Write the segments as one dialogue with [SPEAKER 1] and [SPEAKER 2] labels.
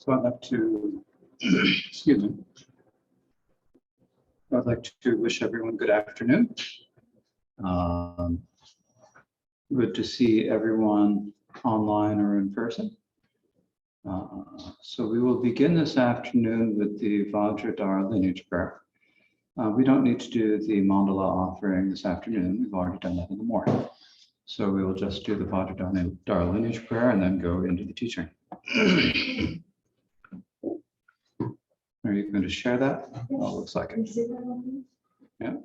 [SPEAKER 1] So I'd like to, excuse me. I'd like to wish everyone good afternoon. Good to see everyone online or in person. So we will begin this afternoon with the Vajra lineage prayer. We don't need to do the mandala offering this afternoon. We've already done that in the morning. So we will just do the Vajra lineage prayer and then go into the teaching. Are you going to share that? Oh, looks like it. Yeah.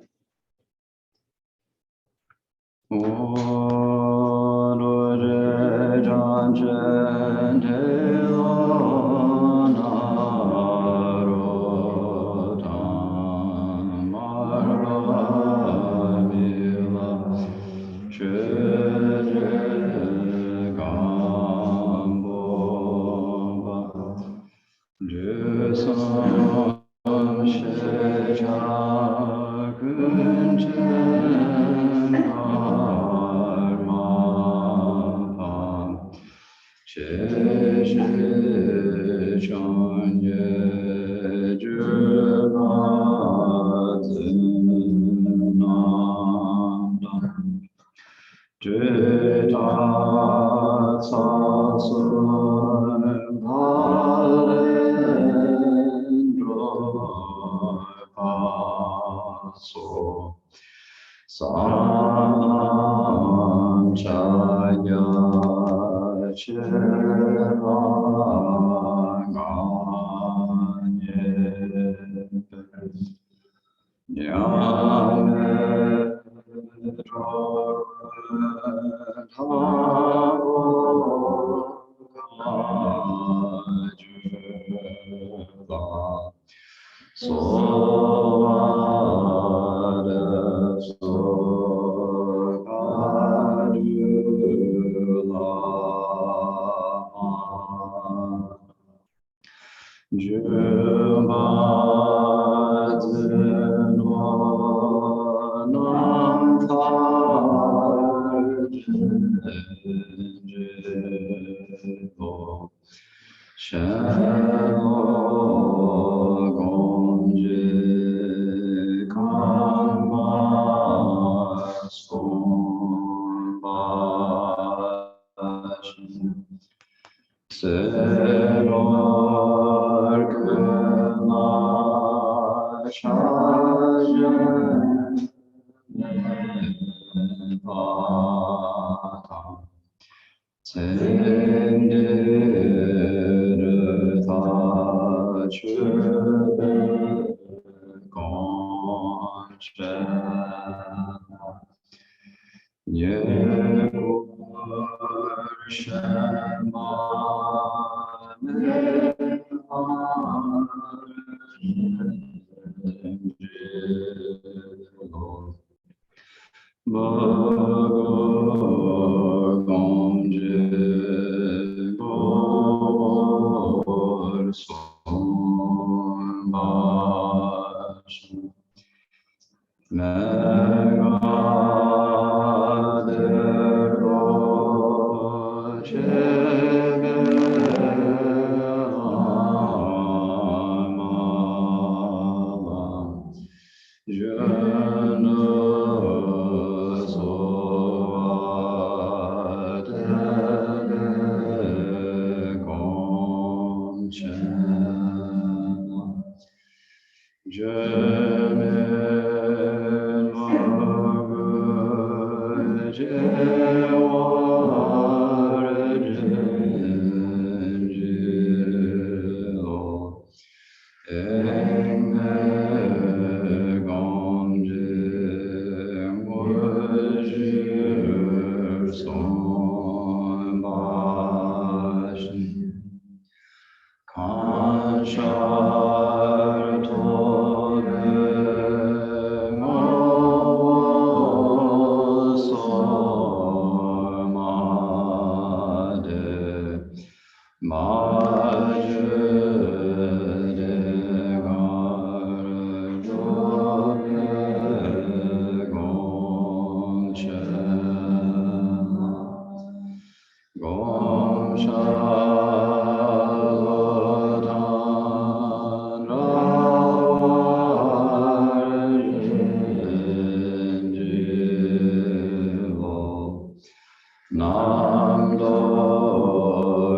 [SPEAKER 1] Nam do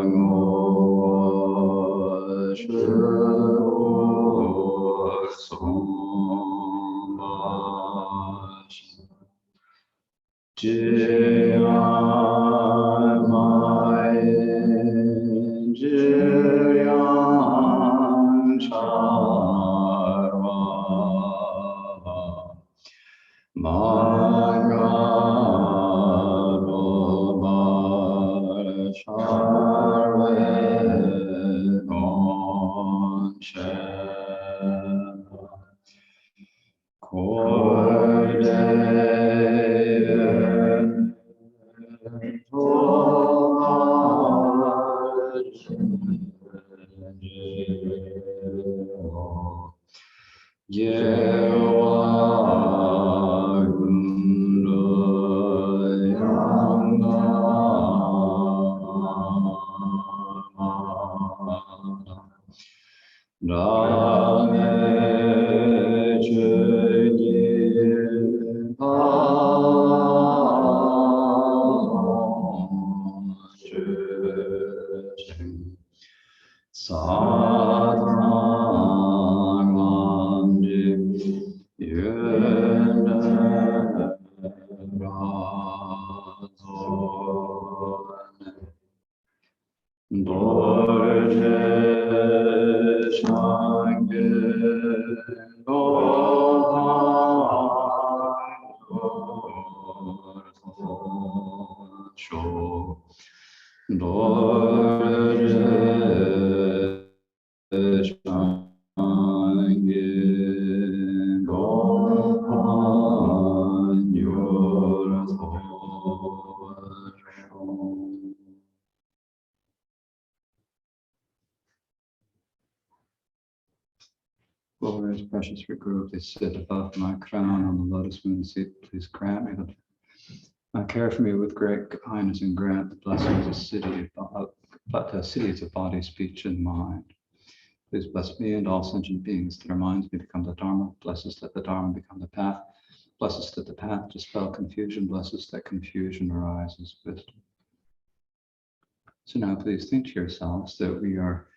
[SPEAKER 1] ngo shi o sum ba shi ji an mai ji yang cha wa ma ga bo ba sha we gon she ko de Glorious, precious Guru, please sit above my crown on the lotus moon seat. Please grant me care for me with great kindness and grant the blessings of cities of body, speech, and mind. Please bless me and all sentient beings that our minds may become the Dharma. Bless us that the Dharma become the path. Bless us that the path dispel confusion. Bless us that confusion arises wisdom. So now please think to yourselves that we are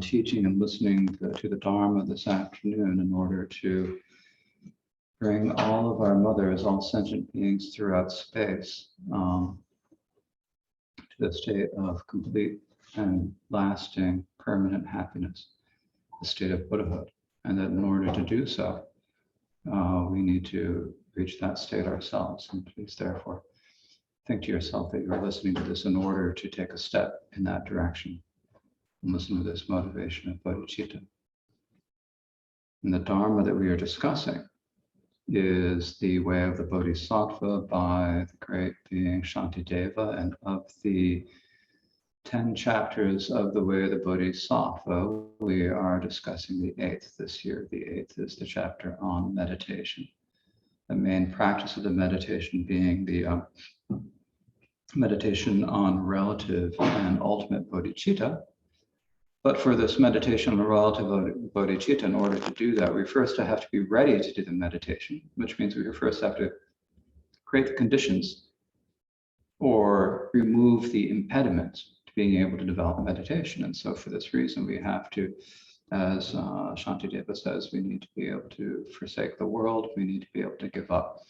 [SPEAKER 1] teaching and listening to the Dharma this afternoon in order to bring all of our mothers, all sentient beings throughout space, to the state of complete and lasting permanent happiness, the state of Buddhahood. And that in order to do so, we need to reach that state ourselves. And please therefore think to yourself that you're listening to this in order to take a step in that direction. And listen to this motivation of bodhicitta. And the Dharma that we are discussing is the way of the Bodhisattva by the great being Shantideva. And of the 10 chapters of the way of the Bodhisattva, we are discussing the 8th this year. The 8th is the chapter on meditation. The main practice of the meditation being the meditation on relative and ultimate bodhicitta. But for this meditation on relative bodhicitta, in order to do that, we first have to be ready to do the meditation, which means we first have to create the conditions or remove the impediments to being able to develop meditation. And so for this reason, we have to, as Shantideva says, we need to be able to forsake the world. We need to be able to give up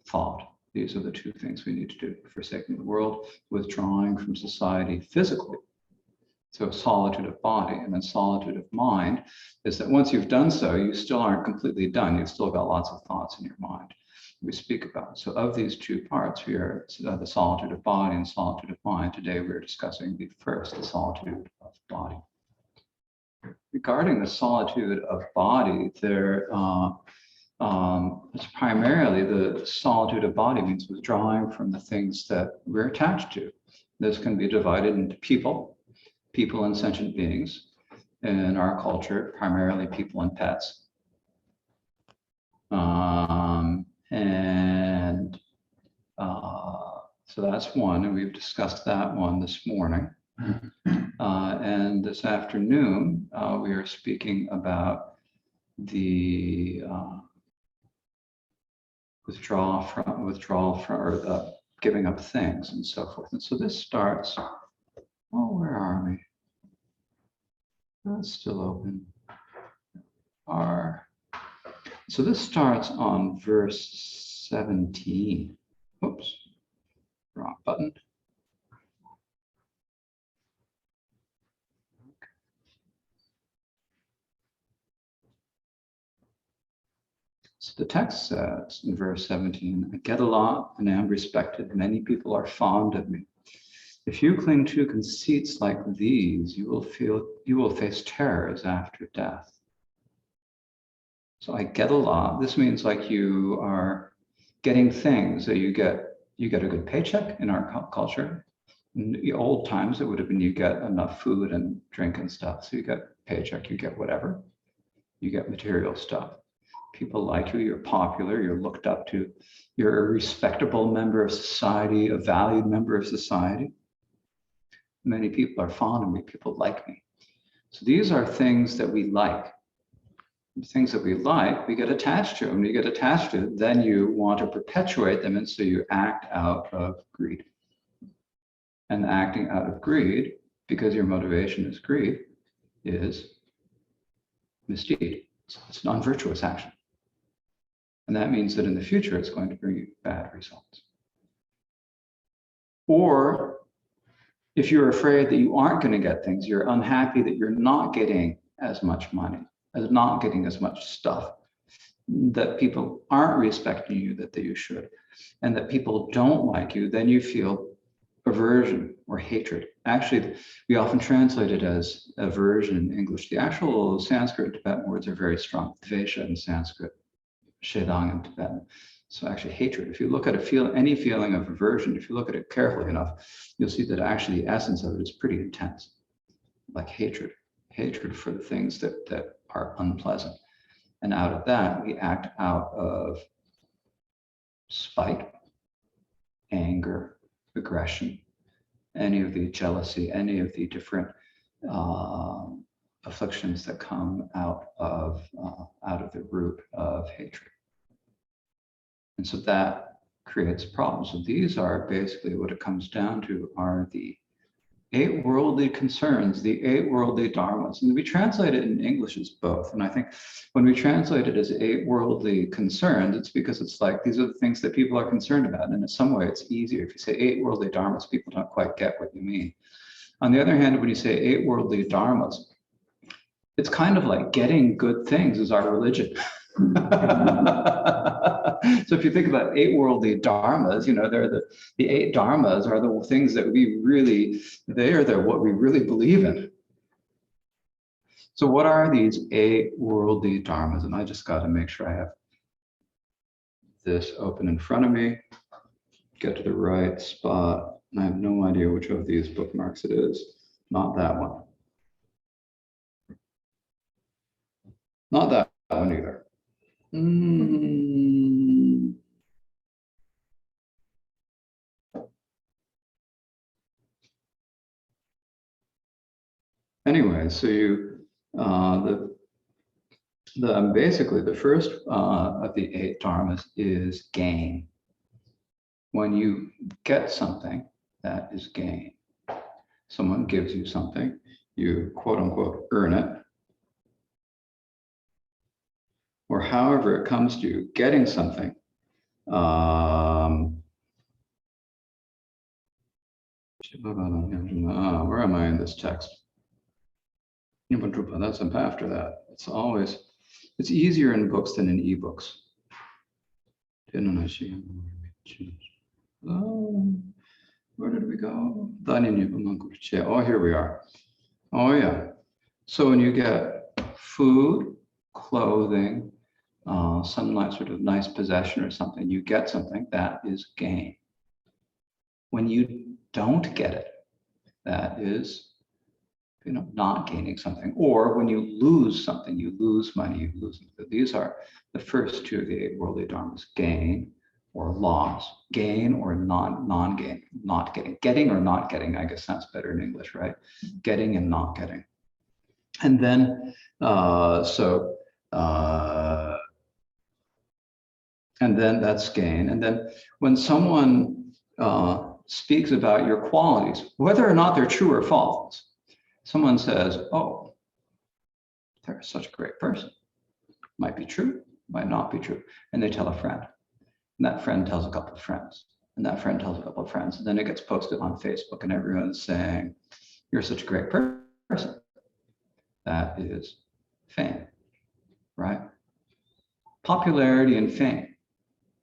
[SPEAKER 1] thought. These are the two things we need to do: forsaking the world, withdrawing from society physically. So solitude of body, and then solitude of mind is that once you've done so, you still aren't completely done. You've still got lots of thoughts in your mind we speak about. So of these two parts, we are the solitude of body and solitude of mind. Today we're discussing the solitude of body. Regarding the solitude of body, it's primarily the solitude of body means withdrawing from the things that we're attached to. This can be divided into people and sentient beings. In our culture, primarily people and pets. So that's one, and we've discussed that one this morning. And this afternoon, we are speaking about the withdrawal from, or the giving up things and so forth. And so this starts, oh, where are we? That's still open. So this starts on verse 17. Oops, wrong button. So the text says in verse 17, I get a lot and am respected. Many people are fond of me. If you cling to conceits like these, you will face terrors after death. So I get a lot. This means like you are getting things that you get a good paycheck in our culture. In the old times, it would have been you get enough food and drink and stuff. So you get paycheck, you get whatever, you get material stuff. People like you, you're popular, you're looked up to, you're a respectable member of society, a valued member of society. Many people are fond of me, people like me. So these are things that we like. The things that we like, we get attached to. When you get attached to it, then you want to perpetuate them, and so you act out of greed. And acting out of greed, because your motivation is greed, is misdeed. It's non-virtuous action. And that means that in the future, it's going to bring you bad results. Or if you're afraid that you aren't going to get things, you're unhappy that you're not getting as much money, as not getting as much stuff, that people aren't respecting you that you should, and that people don't like you, then you feel aversion or hatred. Actually, we often translate it as aversion in English. The actual Sanskrit and Tibetan words are very strong. Dvesha in Sanskrit, Shedang in Tibetan. So actually hatred, if you look at any feeling of aversion, if you look at it carefully enough, you'll see that actually the essence of it is pretty intense, like hatred for the things that are unpleasant. And out of that, we act out of spite, anger, aggression, any of the jealousy, any of the different afflictions that come out of the root of hatred. And so that creates problems. So these are basically what it comes down to are the 8 worldly concerns, the 8 worldly dharmas. And we translate it in English as both. And I think when we translate it as 8 worldly concerns, it's because it's like these are the things that people are concerned about. And in some way, it's easier. If you say 8 worldly dharmas, people don't quite get what you mean. On the other hand, when you say 8 worldly dharmas, it's kind of like getting good things is our religion. So if you think about 8 worldly dharmas, they're the 8 dharmas are the things that we really, they're what we really believe in. So what are these 8 worldly dharmas? And I just got to make sure I have this open in front of me, get to the right spot. And I have no idea which of these bookmarks it is. Not that one. Not that one either. Anyway, so you basically the first of the 8 dharmas is gain. When you get something, that is gain. Someone gives you something, you quote unquote earn it. Or however it comes to you, getting something. Where am I in this text? That's up after that. It's easier in books than in ebooks. Where did we go? Oh, here we are. Oh, yeah. So when you get food, clothing, some sort of nice possession or something, you get something, that is gain. When you don't get it, that is not gaining something. Or when you lose something, you lose money, you lose. These are the first 2 of the 8 worldly dharmas: gain or loss, gain or non-gain, not getting. Getting or not getting, I guess sounds better in English, right? Getting and not getting. And then and then that's gain. And then when someone speaks about your qualities, whether or not they're true or false. Someone says, oh, they're such a great person. Might be true, might not be true. And they tell a friend. And that friend tells a couple of friends. And that friend tells a couple of friends. And then it gets posted on Facebook and everyone's saying, you're such a great person. That is fame, right? Popularity and fame.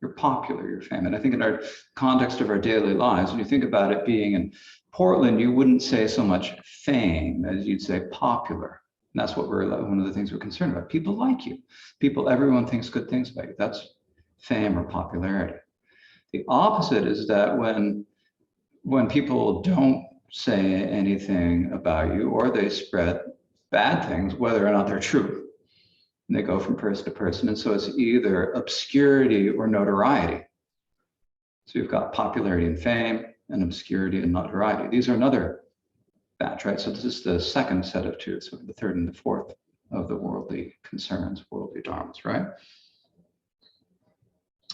[SPEAKER 1] You're popular, you're famous. And I think in our context of our daily lives, when you think about it being in Portland, you wouldn't say so much fame as you'd say popular. And that's what one of the things we're concerned about. People like you. Everyone thinks good things about you. That's fame or popularity. The opposite is that when people don't say anything about you, or they spread bad things, whether or not they're true, and they go from person to person. And so it's either obscurity or notoriety. So you've got popularity and fame, and obscurity and notoriety. These are another batch, right? So this is the second set of two, so the third and the fourth of the worldly concerns, worldly dharmas, right?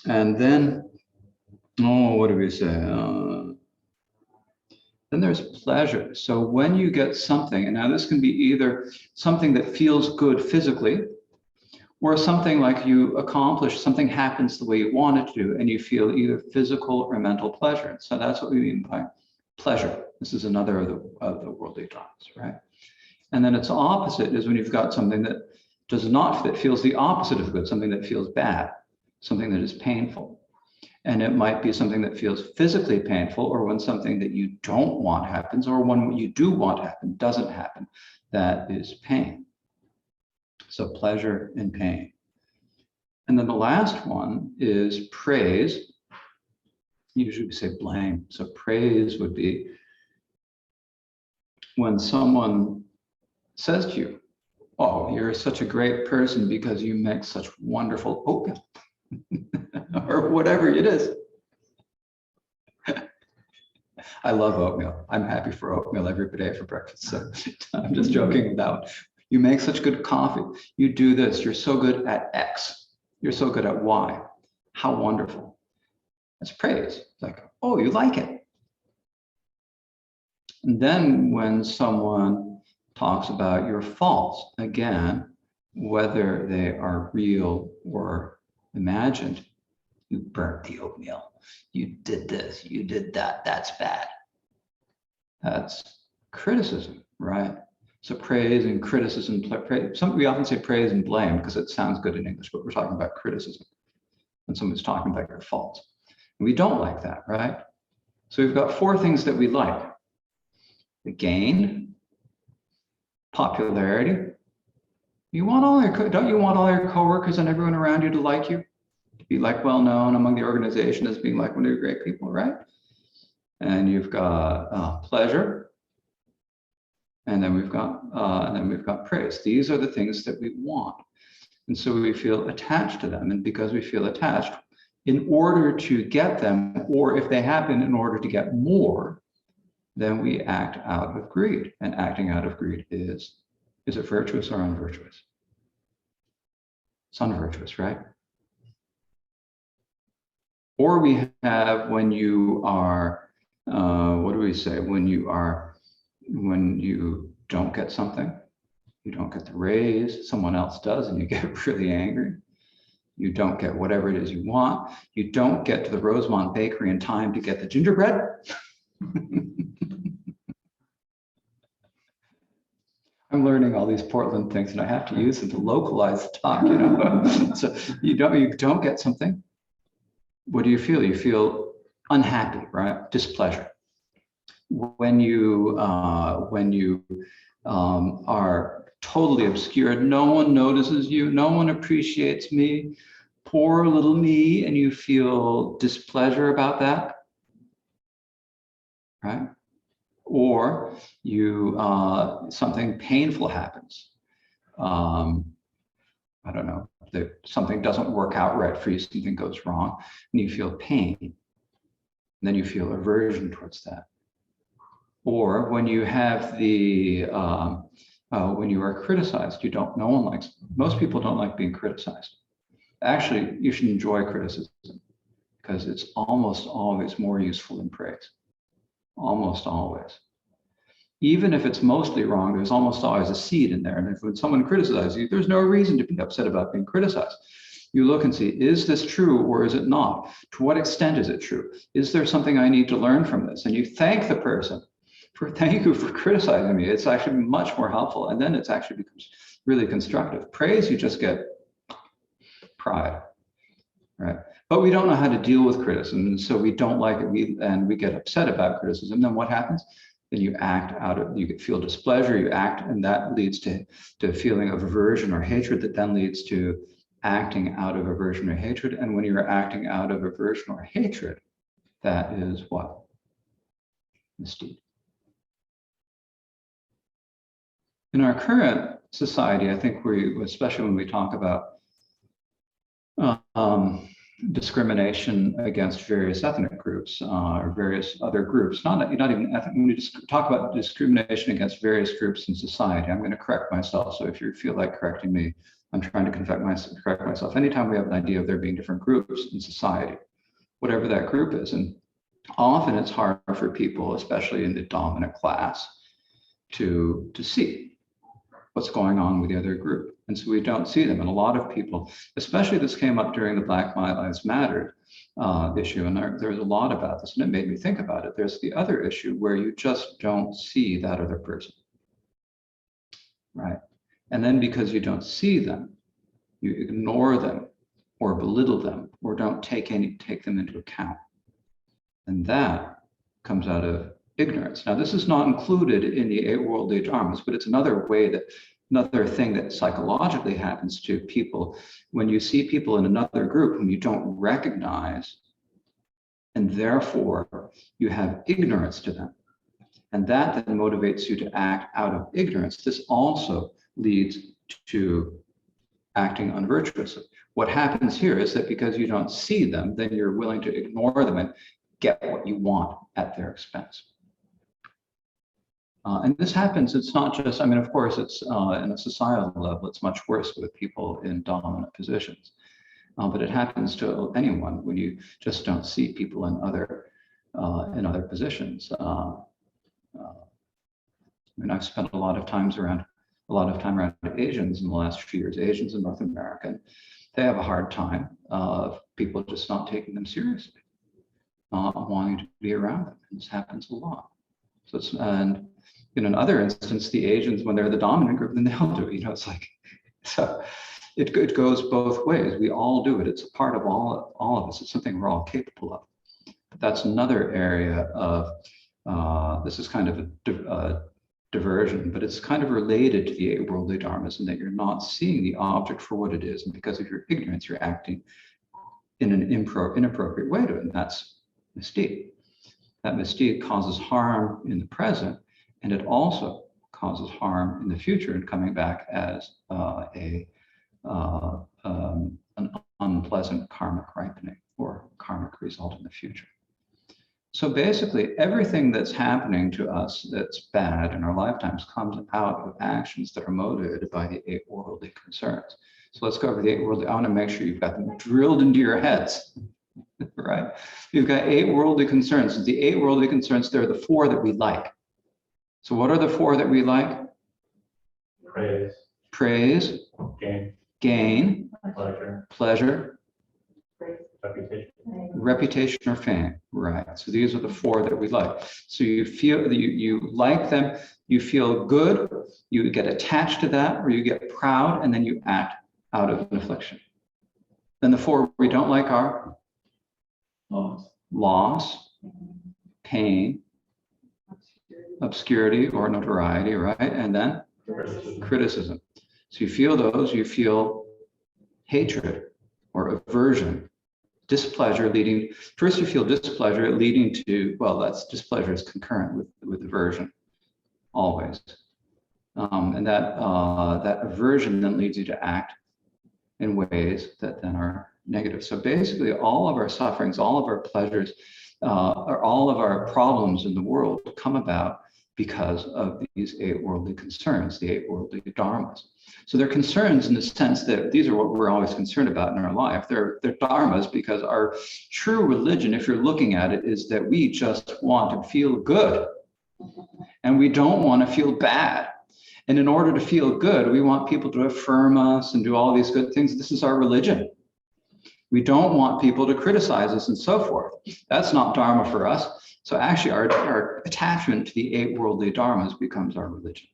[SPEAKER 1] And then, what do we say? Then there's pleasure. So when you get something, and now this can be either something that feels good physically, or something like you accomplish, something happens the way you want it to do, and you feel either physical or mental pleasure. So that's what we mean by pleasure. This is another of the worldly dharmas, right? And then its opposite is when you've got something that that feels the opposite of good, something that feels bad, something that is painful. And it might be something that feels physically painful, or when something that you don't want happens, or when what you do want to happen doesn't happen. That is pain. So pleasure and pain. And then the last one is praise. Usually we say blame. So praise would be when someone says to you, oh, you're such a great person because you make such wonderful oatmeal, or whatever it is. I love oatmeal. I'm happy for oatmeal every day for breakfast. So I'm just joking with that one. You make such good coffee. You do this. You're so good at X. You're so good at Y. How wonderful. That's praise. It's like, oh, you like it. And then when someone talks about your faults, again, whether they are real or imagined, you burnt the oatmeal. You did this. You did that. That's bad. That's criticism, right? So praise and criticism, we often say praise and blame because it sounds good in English, but we're talking about criticism when someone's talking about your faults. And we don't like that, right? So we've got four things that we like. The gain, popularity. Don't you want all your coworkers and everyone around you to like you? To be like well known among the organization as being like one of your great people, right? And you've got pleasure. And then we've got praise. These are the things that we want. And so we feel attached to them. And because we feel attached, in order to get them, or if they happen in order to get more, then we act out of greed. And acting out of greed is it virtuous or unvirtuous? It's unvirtuous, right? Or we have when you are, what do we say? When you don't get something, you don't get the raise, someone else does, and you get really angry. You don't get whatever it is you want. You don't get to the Rosemont Bakery in time to get the gingerbread. I'm learning all these Portland things, and I have to use them to localize the talk, you know. So you don't get something. What do you feel? You feel unhappy, right? Displeasure. When you are totally obscured, no one notices you, no one appreciates me, poor little me, and you feel displeasure about that, right? Or you something painful happens. I don't know, that something doesn't work out right for you, something goes wrong, and you feel pain. And then you feel aversion towards that. Or when you have when you are criticized, most people don't like being criticized. Actually, you should enjoy criticism because it's almost always more useful than praise. Almost always. Even if it's mostly wrong, there's almost always a seed in there. And if when someone criticizes you, there's no reason to be upset about being criticized. You look and see, is this true or is it not? To what extent is it true? Is there something I need to learn from this? And you thank the person for, thank you for criticizing me. It's actually much more helpful. And then it actually becomes really constructive. Praise, you just get pride, right? But we don't know how to deal with criticism. And so we don't like it. And we get upset about criticism. Then what happens? Then you act out of, you feel displeasure, you act, and that leads to a feeling of aversion or hatred that then leads to acting out of aversion or hatred. And when you're acting out of aversion or hatred, that is what? Misdeed. In our current society, I think we, especially when we talk about discrimination against various ethnic groups or various other groups, not even ethnic, when we just talk about discrimination against various groups in society, I'm going to correct myself. So if you feel like correcting me, I'm trying to correct myself. Anytime we have an idea of there being different groups in society, whatever that group is, and often it's hard for people, especially in the dominant class, to see what's going on with the other group. And so we don't see them. And a lot of people, especially this came up during the Black Lives Matter issue, and there's a lot about this, and it made me think about it. There's the other issue where you just don't see that other person, right? And then because you don't see them, you ignore them or belittle them or don't take them into account. And that comes out of ignorance. Now, this is not included in the 8 worldly dharmas, but it's another thing that psychologically happens to people when you see people in another group whom you don't recognize, and therefore you have ignorance to them. And that then motivates you to act out of ignorance. This also leads to acting unvirtuously. What happens here is that because you don't see them, then you're willing to ignore them and get what you want at their expense. And this happens, it's not just, I mean, of course, it's in a societal level, it's much worse with people in dominant positions. But it happens to anyone when you just don't see people in other positions. I mean, I've spent a lot of time around Asians in the last few years, Asians in North America. They have a hard time of people just not taking them seriously, wanting to be around them. And this happens a lot. So it's, and in another instance, the Asians, when they're the dominant group, then they'll do it. You know, it's like, so it goes both ways. We all do it. It's a part of all of us. It's something we're all capable of. But that's another area of, this is kind of a diversion, but it's kind of related to the 8 worldly dharmas in that you're not seeing the object for what it is. And because of your ignorance, you're acting in an inappropriate way to it. And that's misdeed. That misdeed causes harm in the present, and it also causes harm in the future and coming back as an unpleasant karmic ripening or karmic result in the future. So basically, everything that's happening to us that's bad in our lifetimes comes out of actions that are motivated by the 8 worldly concerns. So let's go over the 8 worldly. I want to make sure you've got them drilled into your heads, right? You've got 8 worldly concerns. The 8 worldly concerns, they're the 4 that we like. So what are the 4 that we like? Praise. Gain. Pleasure. Reputation or fame, right? So these are the 4 that we like. So you feel you like them, you feel good, you get attached to that, or you get proud, and then you act out of an affliction. Then the 4 we don't like are loss, pain, obscurity or notoriety, right? And then criticism. So you feel those, you feel hatred or aversion, displeasure leading, first you feel displeasure leading to, well, that's displeasure is concurrent with aversion, always. And that aversion then leads you to act in ways that then are negative. So basically all of our sufferings, all of our pleasures, or all of our problems in the world come about because of these 8 worldly concerns, the 8 worldly dharmas. So they're concerns in the sense that these are what we're always concerned about in our life. They're dharmas because our true religion, if you're looking at it, is that we just want to feel good and we don't want to feel bad. And in order to feel good, we want people to affirm us and do all these good things. This is our religion. We don't want people to criticize us and so forth. That's not dharma for us. So actually our attachment to the 8 worldly dharmas becomes our religion.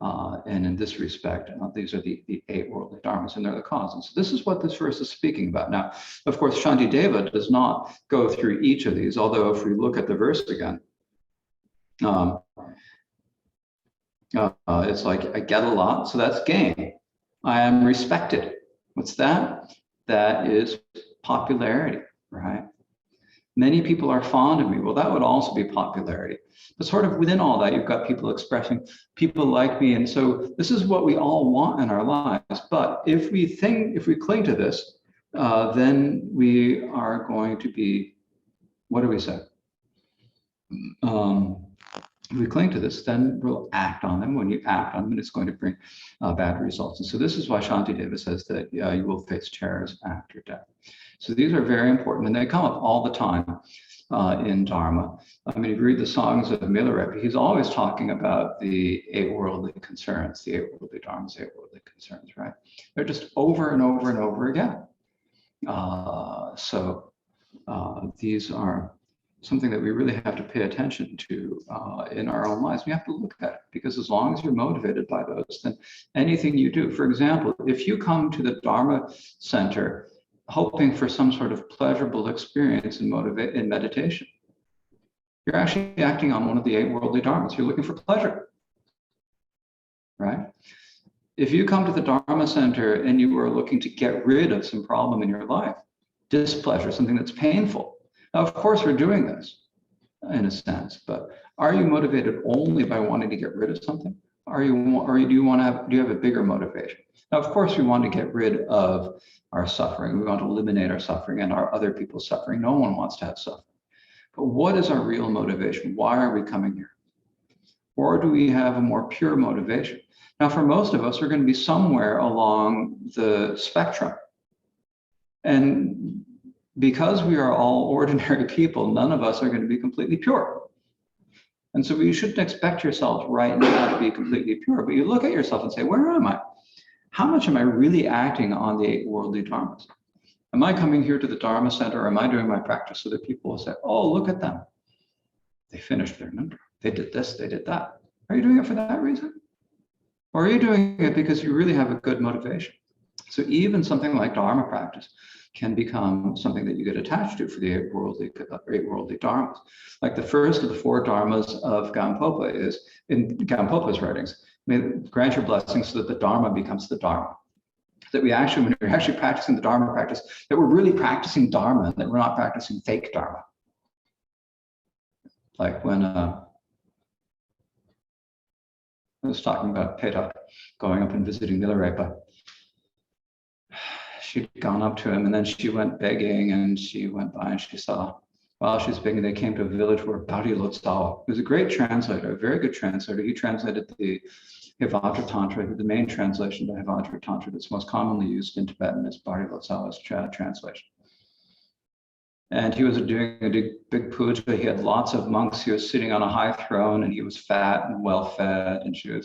[SPEAKER 1] And in this respect, these are the 8 worldly dharmas, and they're the cause. And so this is what this verse is speaking about. Now, of course, Shantideva does not go through each of these, although if we look at the verse again, it's like, I get a lot, so that's gain. I am respected. What's that? That is popularity, right? Many people are fond of me. Well, that would also be popularity. But sort of within all that, you've got people expressing, people like me. And so this is what we all want in our lives. But if we cling to this, then we are going to be, what do we say? If we cling to this, then we'll act on them. When you act on them, it's going to bring bad results. And so this is why Shantideva says that you will face terrors after death. So these are very important, and they come up all the time in Dharma. I mean, if you read the songs of Milarepa, he's always talking about the 8 worldly concerns, the 8 worldly dharmas, 8 worldly concerns, right? They're just over and over and over again. These are something that we really have to pay attention to in our own lives. We have to look at it, because as long as you're motivated by those, then anything you do, for example, if you come to the Dharma Center hoping for some sort of pleasurable experience in meditation, you're actually acting on one of the 8 worldly dharmas. You're looking for pleasure, right? If you come to the Dharma Center and you are looking to get rid of some problem in your life, displeasure, something that's painful, now, of course, we're doing this in a sense, but are you motivated only by wanting to get rid of something? Do you have a bigger motivation? Now, of course, we want to get rid of our suffering. We want to eliminate our suffering and our other people's suffering. No one wants to have suffering. But what is our real motivation? Why are we coming here? Or do we have a more pure motivation? Now, for most of us, we're going to be somewhere along the spectrum. And because we are all ordinary people, none of us are going to be completely pure. And so you shouldn't expect yourself right now to be completely pure, but you look at yourself and say, where am I? How much am I really acting on the 8 worldly dharmas? Am I coming here to the Dharma Center, or am I doing my practice so that people will say, oh, look at them. They finished their mantra. They did this, they did that. Are you doing it for that reason? Or are you doing it because you really have a good motivation? So even something like Dharma practice can become something that you get attached to for the 8 worldly dharmas. Like the first of the 4 dharmas of Gampopa is, in Gampopa's writings, may grant your blessings so that the Dharma becomes the Dharma. That we actually, when we're actually practicing the Dharma practice, that we're really practicing Dharma, and that we're not practicing fake Dharma. Like when I was talking about Peta going up and visiting Milarepa. She'd gone up to him, and then she went begging, and she went by and she saw, while she was begging, they came to a village where Bodhisattva. He was a great translator, a very good translator. He translated the Vajra Tantra, the main translation to Vajra Tantra that's most commonly used in Tibetan is Bodhisattva's translation. And he was doing a big puja. He had lots of monks. He was sitting on a high throne, and he was fat and well-fed, and she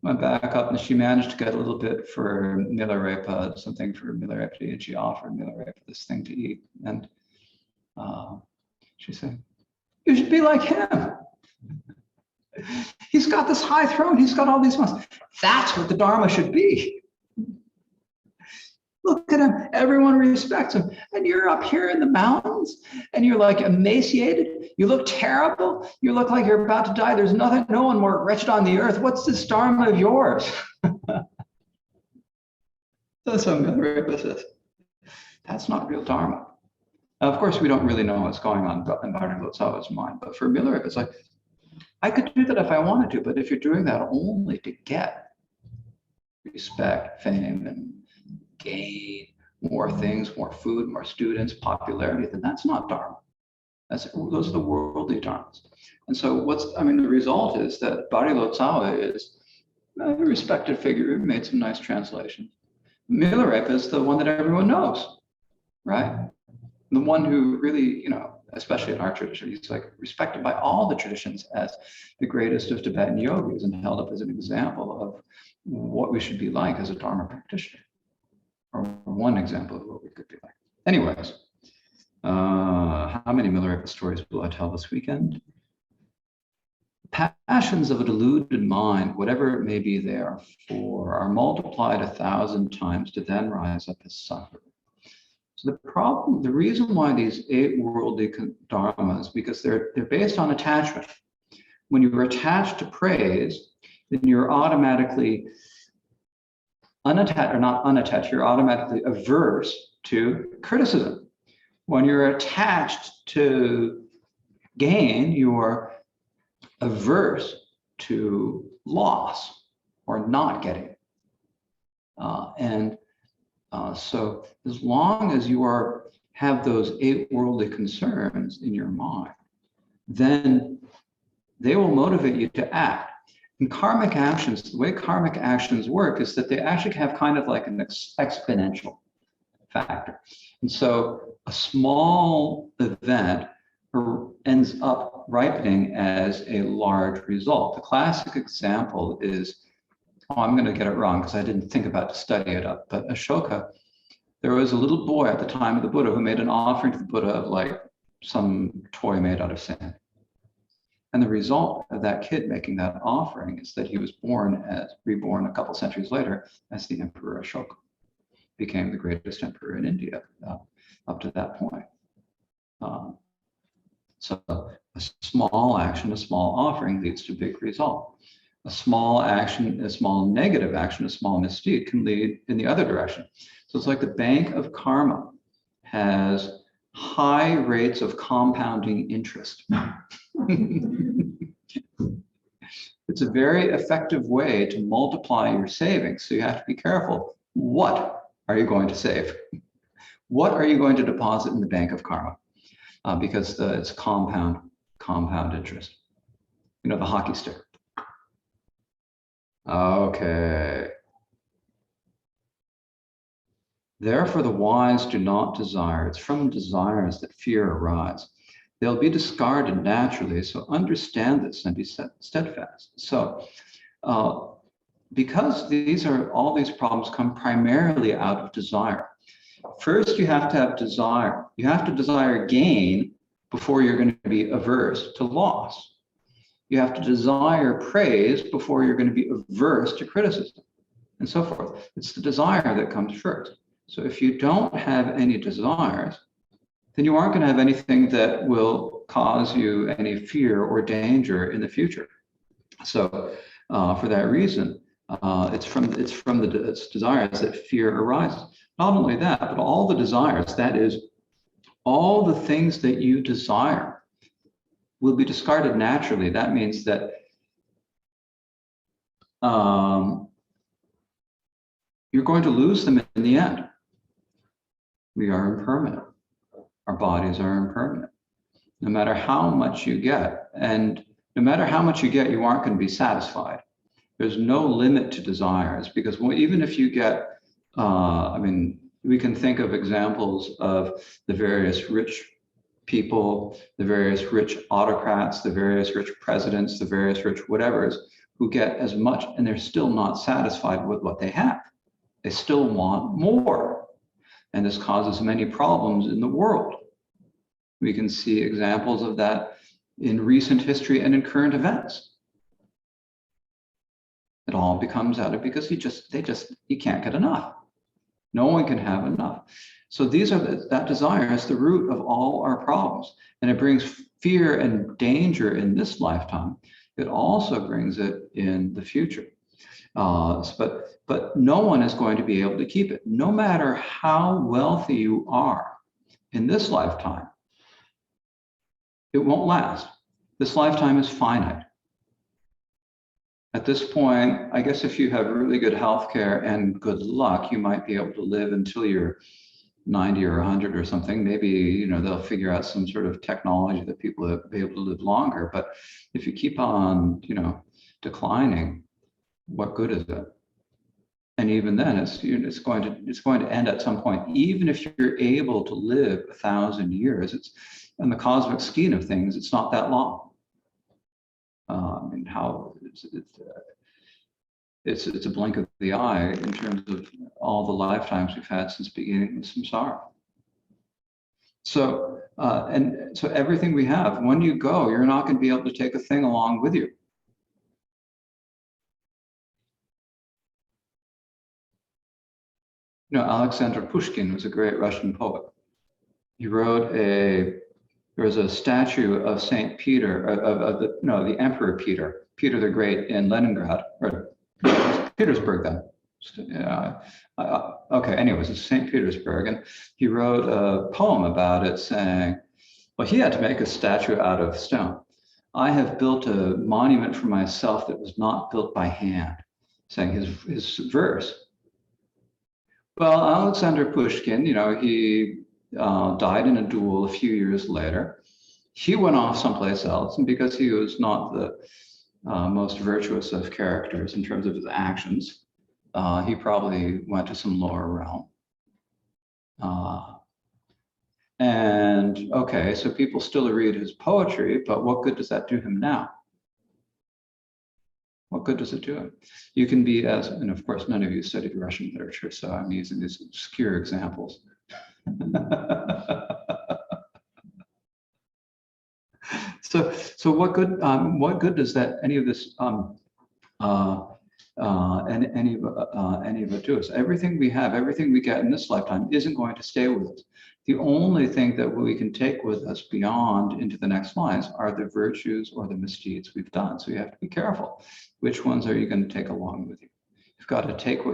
[SPEAKER 1] went back up, and she managed to get a little bit for Milarepa, something for Milarepa, and she offered Milarepa this thing to eat. And she said, you should be like him. He's got this high throne. He's got all these monks. That's what the Dharma should be. Look at him. Everyone respects him. And you're up here in the mountains, and you're like emaciated. You look terrible. You look like you're about to die. There's no one more wretched on the earth. What's this Dharma of yours? That's what Milarepa says. That's not real Dharma. Now, of course, we don't really know what's going on in Bodhisattva's mind. But for Milarepa, it's like, I could do that if I wanted to. But if you're doing that only to get respect, fame, and gain more things, more food, more students, popularity, then that's not Dharma. Those are the worldly dharmas. And so the result is that Bodhisattva is a respected figure who made some nice translations. Milarepa is the one that everyone knows, right? The one who really, especially in our tradition, he's like respected by all the traditions as the greatest of Tibetan yogis and held up as an example of what we should be like as a Dharma practitioner, or one example of what we could be like. Anyways, how many Milarepa stories will I tell this weekend? Passions of a deluded mind, whatever it may be there for, are multiplied 1,000 times to then rise up as suffering. So the reason why these 8 worldly dharmas, because they're based on attachment. When you're attached to praise, then you're automatically unattached, or not unattached, you're automatically averse to criticism. When you're attached to gain, you're averse to loss or not getting. So as long as you have those 8 worldly concerns in your mind, then they will motivate you to act. And karmic actions, the way karmic actions work is that they actually have kind of like an exponential factor. And so a small event ends up ripening as a large result. The classic example is, I'm going to get it wrong because I didn't think about to study it up, but Ashoka, there was a little boy at the time of the Buddha who made an offering to the Buddha of like some toy made out of sand. And the result of that kid making that offering is that he was reborn a couple centuries later as the Emperor Ashoka, became the greatest emperor in India up to that point. So a small action, a small offering leads to a big result. A small action, a small negative action, a small misdeed can lead in the other direction. So it's like the bank of karma has high rates of compounding interest. It's a very effective way to multiply your savings. So you have to be careful. What are you going to save? What are you going to deposit in the bank of karma? Because it's compound interest. The hockey stick. Okay. Therefore, the wise do not desire. It's from desires that fear arise. They'll be discarded naturally. So understand this and be steadfast. So because all these problems come primarily out of desire. First, you have to have desire. You have to desire gain before you're going to be averse to loss. You have to desire praise before you're going to be averse to criticism, and so forth. It's the desire that comes first. So if you don't have any desires, then you aren't going to have anything that will cause you any fear or danger in the future. So for that reason, it's from the desires that fear arises. Not only that, but all the desires, that is, all the things that you desire will be discarded naturally. That means that you're going to lose them in the end. We are impermanent. Our bodies are impermanent. No matter how much you get, and no matter how much you get, you aren't going to be satisfied. There's no limit to desires, because even if you get, we can think of examples of the various rich people, the various rich autocrats, the various rich presidents, the various rich whatevers, who get as much and they're still not satisfied with what they have. They still want more. And this causes many problems in the world. We can see examples of that in recent history and in current events. It all becomes out of because you can't get enough. No one can have enough. So that desire is the root of all our problems, and it brings fear and danger in this lifetime. It also brings it in the future. But no one is going to be able to keep it, no matter how wealthy you are in this lifetime. It won't last. This lifetime is finite. At this point, I guess if you have really good health care and good luck, you might be able to live until you're 90 or 100 or something, maybe, they'll figure out some sort of technology that people will be able to live longer. But if you keep on, declining, what good is it? And even then, it's going to end at some point. Even if you're able to live 1,000 years, it's in the cosmic scheme of things, it's not that long. It's a blink of the eye in terms of all the lifetimes we've had since beginning of samsara. So so everything we have, when you go, you're not going to be able to take a thing along with you. Alexander Pushkin was a great Russian poet. He wrote there was a statue of Saint Peter, of the Emperor Peter the Great in Leningrad, or Petersburg then. Okay, anyways, it's St. Petersburg, and he wrote a poem about it saying, well, he had to make a statue out of stone. I have built a monument for myself that was not built by hand, saying his verse. Well, Alexander Pushkin, he died in a duel a few years later. He went off someplace else, and because he was not the most virtuous of characters in terms of his actions, he probably went to some lower realm. And okay, so people still read his poetry, but what good does that do him now? What good does it do him? You can be and of course, none of you studied Russian literature, so I'm using these obscure examples. So what good does that any of this any of it do us? Everything we have, everything we get in this lifetime isn't going to stay with us. The only thing that we can take with us beyond into the next lives are the virtues or the misdeeds we've done. So you have to be careful. Which ones are you going to take along with you? You've got to pick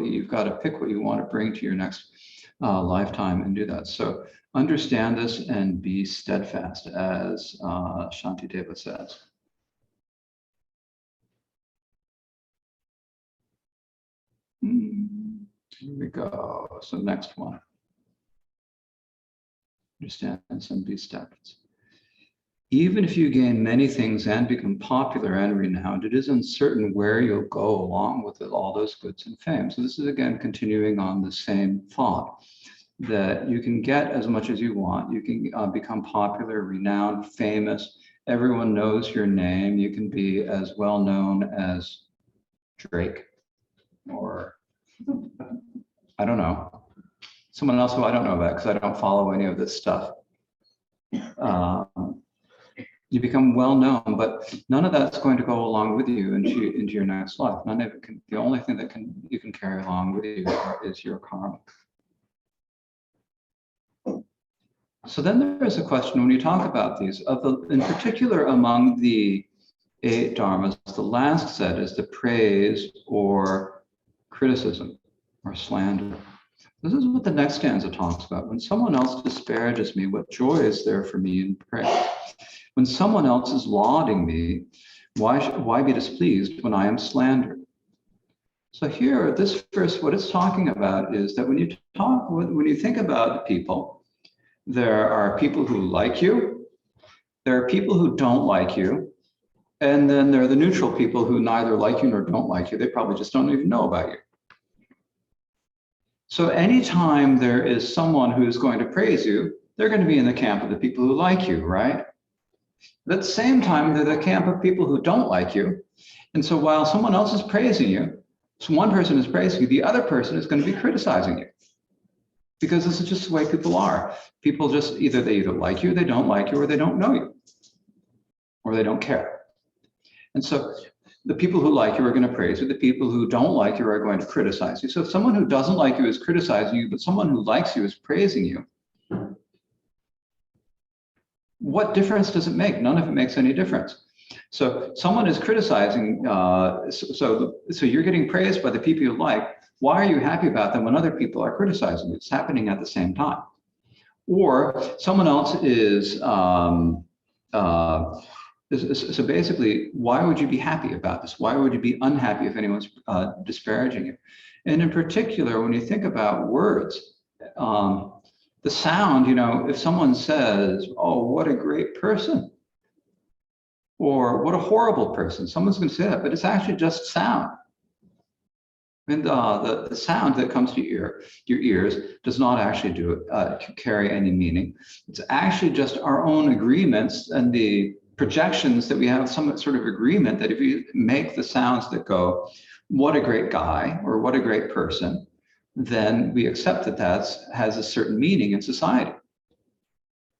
[SPEAKER 1] what you want to bring to your next lifetime and do that. So understand this and be steadfast, as Shantideva says. Here we go. So next one. Understand this and be steadfast. Even if you gain many things and become popular and renowned, it is uncertain where you'll go along with all those goods and fame. So this is again continuing on the same thought, that you can get as much as you want. You can become popular, renowned, famous. Everyone knows your name. You can be as well known as Drake, or I don't know, someone else who I don't know about because I don't follow any of this stuff. You become well known, but none of that's going to go along with you into your next life. None of it can. The only thing that you can carry along with you is your karma. So then there is a question when you talk about these, in particular among the 8 dharmas, the last set is the praise or criticism or slander. This is what the next stanza talks about. When someone else disparages me, what joy is there for me in praise? When someone else is lauding me, why be displeased when I am slandered? So here, this verse, what it's talking about is that when you think about people, there are people who like you, there are people who don't like you, and then there are the neutral people who neither like you nor don't like you. They probably just don't even know about you. So anytime there is someone who's going to praise you, they're going to be in the camp of the people who like you, right? But at the same time, they're the camp of people who don't like you. And so while someone else is praising you, so one person is praising you, the other person is going to be criticizing you. Because this is just the way people are. People just they either like you, they don't like you, or they don't know you, or they don't care. And so the people who like you are going to praise you. The people who don't like you are going to criticize you. So if someone who doesn't like you is criticizing you, but someone who likes you is praising you, what difference does it make? None of it makes any difference. So someone is criticizing, so you're getting praised by the people you like. Why are you happy about them when other people are criticizing you? It's happening at the same time. Or someone else is, so basically, why would you be happy about this? Why would you be unhappy if anyone's disparaging you? And in particular, when you think about words, The sound, you know, if someone says, "Oh, what a great person," or "What a horrible person," someone's going to say that, but it's actually just sound. And the sound that comes to your ears does not actually carry any meaning. It's actually just our own agreements and the projections that we have some sort of agreement that if you make the sounds that go, "What a great guy," or "What a great person," then we accept that that has a certain meaning in society.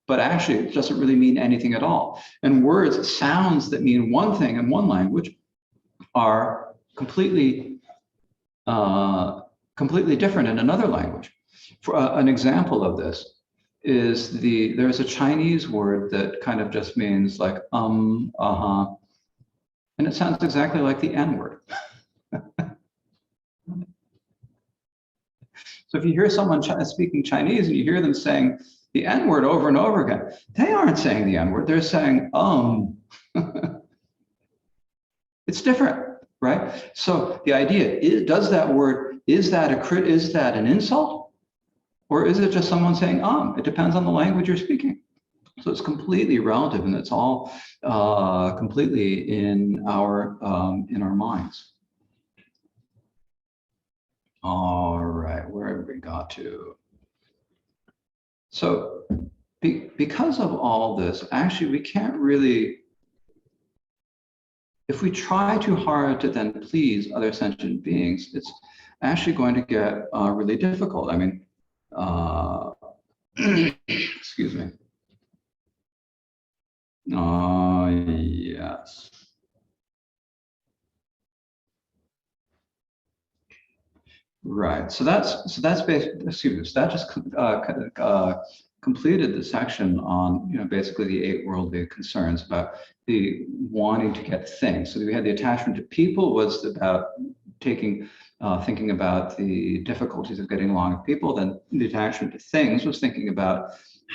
[SPEAKER 1] But actually, it doesn't really mean anything at all. And words, sounds that mean one thing in one language are completely different in another language. For an example of this is there's a Chinese word that kind of just means like uh-huh, and it sounds exactly like the N word. So if you hear someone speaking Chinese and you hear them saying the N word over and over again, they aren't saying the N word, they're saying It's different, right? So the idea is, does that word, is that an insult? Or is it just someone saying, It depends on the language you're speaking. So it's completely relative, and it's all completely in our minds. All right, where have we got to? So because of all this, actually, we can't really, if we try too hard to then please other sentient beings, it's actually going to get really difficult. I mean, excuse me. Yes. Right. So that's basically, excuse me. So that just completed the section on, you know, basically the 8 worldly concerns about the wanting to get things. So we had the attachment to people was about thinking about the difficulties of getting along with people. Then the attachment to things was thinking about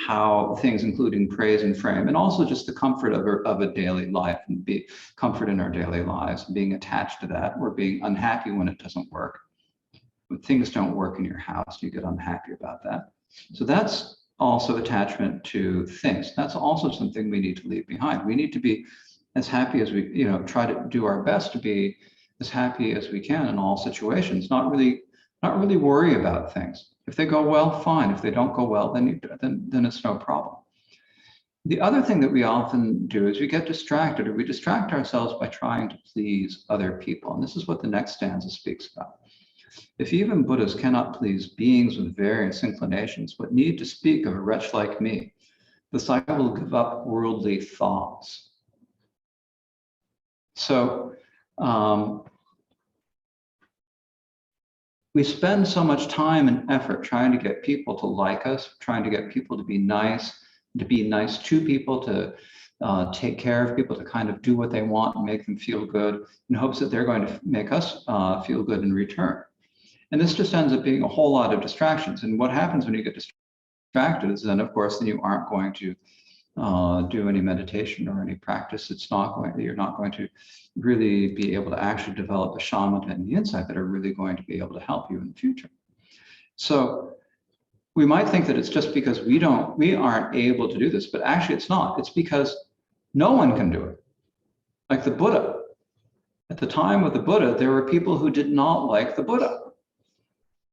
[SPEAKER 1] how things, including praise and frame, and also just the comfort of a daily life, and be comfort in our daily lives, being attached to that, or being unhappy when it doesn't work. When things don't work in your house, you get unhappy about that. So that's also attachment to things. That's also something we need to leave behind. We need to be as happy as we, you know, try to do our best to be as happy as we can in all situations, not really worry about things. If they go well, fine. If they don't go well, then it's no problem. The other thing that we often do is we get distracted, or we distract ourselves by trying to please other people. And this is what the next stanza speaks about. If even Buddhas cannot please beings with various inclinations, but need to speak of a wretch like me, thus I will give up worldly thoughts. So we spend so much time and effort trying to get people to like us, trying to get people to be nice to people, to take care of people, to kind of do what they want and make them feel good, in hopes that they're going to make us feel good in return. And this just ends up being a whole lot of distractions. And what happens when you get distracted is then, of course, then you aren't going to do any meditation or any practice. You're not going to really be able to actually develop the shamatha and the insight that are really going to be able to help you in the future. So we might think that it's just because we aren't able to do this, but actually it's not. It's because no one can do it. Like the Buddha. At the time of the Buddha, there were people who did not like the Buddha.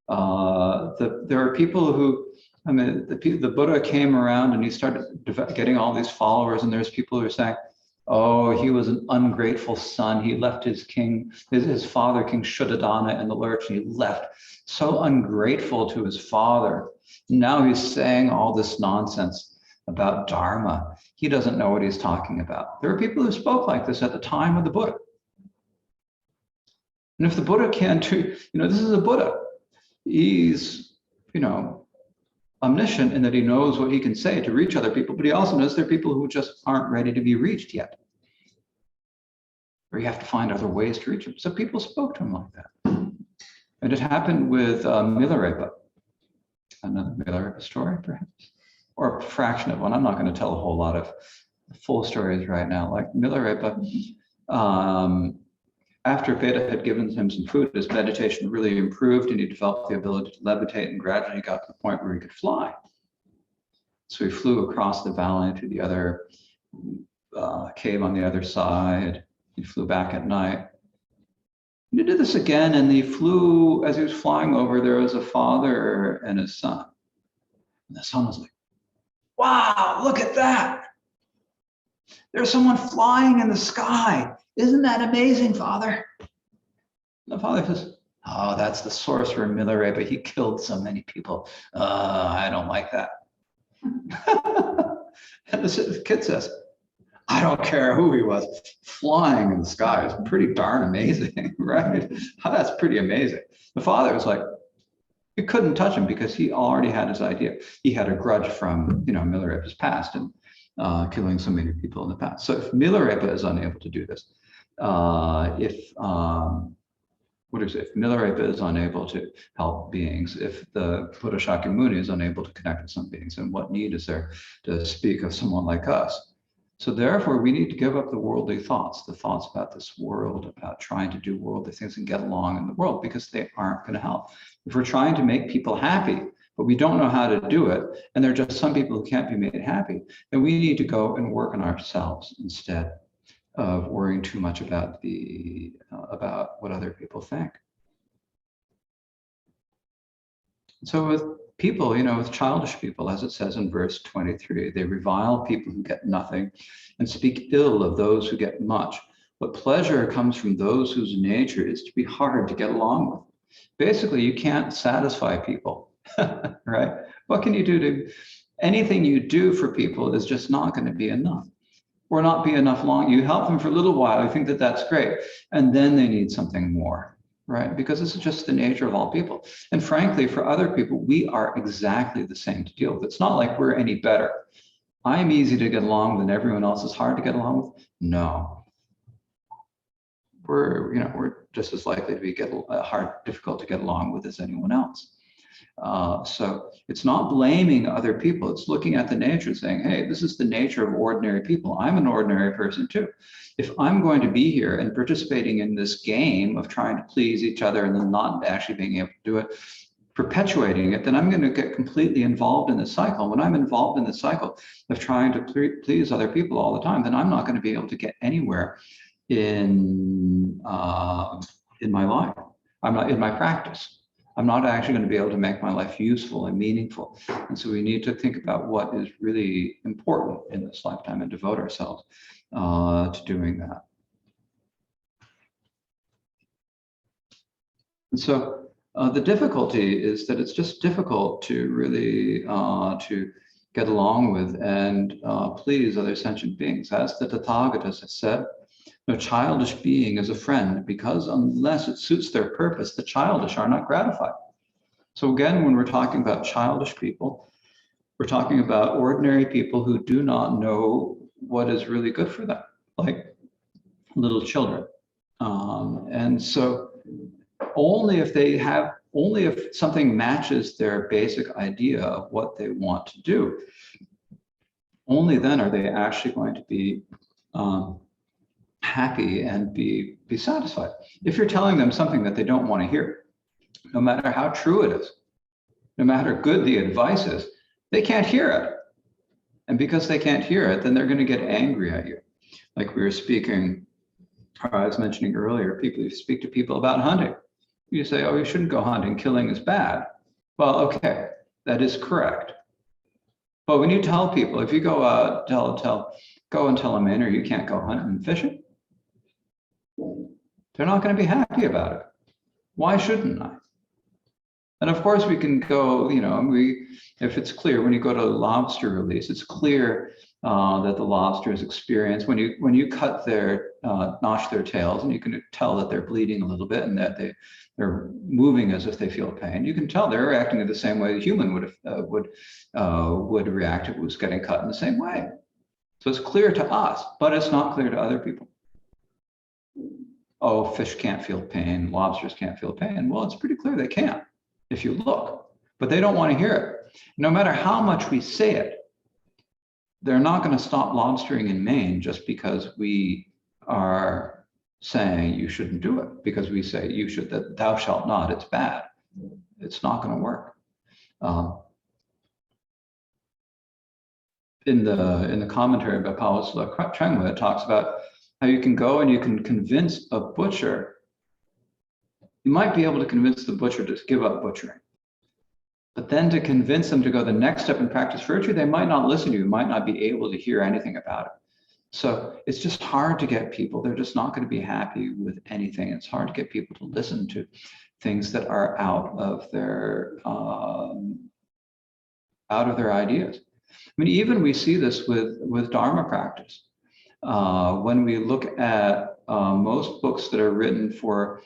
[SPEAKER 1] There are people who, I mean, the Buddha came around and he started getting all these followers, and there's people who are saying, oh, he was an ungrateful son. He left his father, King Shuddhadana, in the lurch, and he left so ungrateful to his father. Now he's saying all this nonsense about Dharma. He doesn't know what he's talking about. There are people who spoke like this at the time of the Buddha. And if the Buddha can't do, this is a Buddha. He's, omniscient in that he knows what he can say to reach other people, but he also knows there are people who just aren't ready to be reached yet. Or you have to find other ways to reach him. So people spoke to him like that. And it happened with Milarepa. Another Milarepa story, perhaps, or a fraction of one. I'm not going to tell a whole lot of full stories right now. Like Milarepa, after Veda had given him some food, his meditation really improved and he developed the ability to levitate, and gradually got to the point where he could fly. So he flew across the valley to the other cave on the other side. He flew back at night. He did this again, and he flew, as he was flying over, there was a father and his son. And the son was like, wow, look at that. There's someone flying in the sky. Isn't that amazing, Father? The father says, oh, that's the sorcerer Milarepa. He killed so many people. I don't like that. And the kid says, I don't care who he was. Flying in the sky is pretty darn amazing, right? That's pretty amazing. The father was like, you couldn't touch him because he already had his idea. He had a grudge from, Milarepa's past and killing so many people in the past. So if Milarepa is unable to do this, if Milarepa is unable to help beings, if the Buddha Shakyamuni is unable to connect with some beings, then what need is there to speak of someone like us? So therefore, we need to give up the worldly thoughts, the thoughts about this world, about trying to do worldly things and get along in the world, because they aren't going to help. If we're trying to make people happy, but we don't know how to do it, and there are just some people who can't be made happy, then we need to go and work on ourselves instead of worrying too much about what other people think. So with people, with childish people, as it says in verse 23, they revile people who get nothing and speak ill of those who get much. But pleasure comes from those whose nature is to be hard to get along with. Basically, you can't satisfy people, right? What can you do anything you do for people is just not going to be enough. Or not be enough long. You help them for a little while, you think that that's great, and then they need something more, right? Because this is just the nature of all people. And frankly, for other people, we are exactly the same to deal with. It's not like we're any better. I'm easy to get along with and everyone else is hard to get along with. No. We're just as likely to be difficult to get along with as anyone else. So it's not blaming other people. It's looking at the nature saying, hey, this is the nature of ordinary people. I'm an ordinary person too. If I'm going to be here and participating in this game of trying to please each other and then not actually being able to do it, perpetuating it, then I'm going to get completely involved in this cycle. When I'm involved in the cycle of trying to please other people all the time, then I'm not going to be able to get anywhere in my life. I'm not in my practice. I'm not actually going to be able to make my life useful and meaningful. And so we need to think about what is really important in this lifetime and devote ourselves to doing that. And so the difficulty is that it's just difficult to really to get along with and please other sentient beings. As the Tathagatas has said, no childish being is a friend, because unless it suits their purpose, the childish are not gratified. So again, when we're talking about childish people, we're talking about ordinary people who do not know what is really good for them, like little children. And so only if something matches their basic idea of what they want to do, only then are they actually going to be happy and be satisfied. If you're telling them something that they don't want to hear, no matter how true it is, no matter good the advice is, they can't hear it. And because they can't hear it, then they're going to get angry at you. Like we were speaking, or I was mentioning earlier, you speak to people about hunting. You say, oh, you shouldn't go hunting, killing is bad. Well, okay, that is correct. But when you tell people, if you go go and tell a manor you can't go hunting and fishing, they're not going to be happy about it. Why shouldn't I? And of course we can go, if it's clear, when you go to lobster release, it's clear that the lobster is experienced. When you cut notch their tails, and you can tell that they're bleeding a little bit and that they're moving as if they feel pain. You can tell they're reacting in the same way a human would react if it was getting cut in the same way. So it's clear to us, but it's not clear to other people. Oh, fish can't feel pain, lobsters can't feel pain. Well, it's pretty clear they can if you look, but they don't want to hear it. No matter how much we say it, they're not going to stop lobstering in Maine just because we are saying you shouldn't do it, because we say you should, that thou shalt not, it's bad. It's not going to work. in the commentary about Pawasula Trengwa, it talks about how you can go and you can convince a butcher. You might be able to convince the butcher to give up butchering. But then to convince them to go the next step and practice virtue, they might not listen to you, might not be able to hear anything about it. So it's just hard to get people, they're just not going to be happy with anything. It's hard to get people to listen to things that are out of their ideas. I mean, even we see this with Dharma practice. When we look at most books that are written for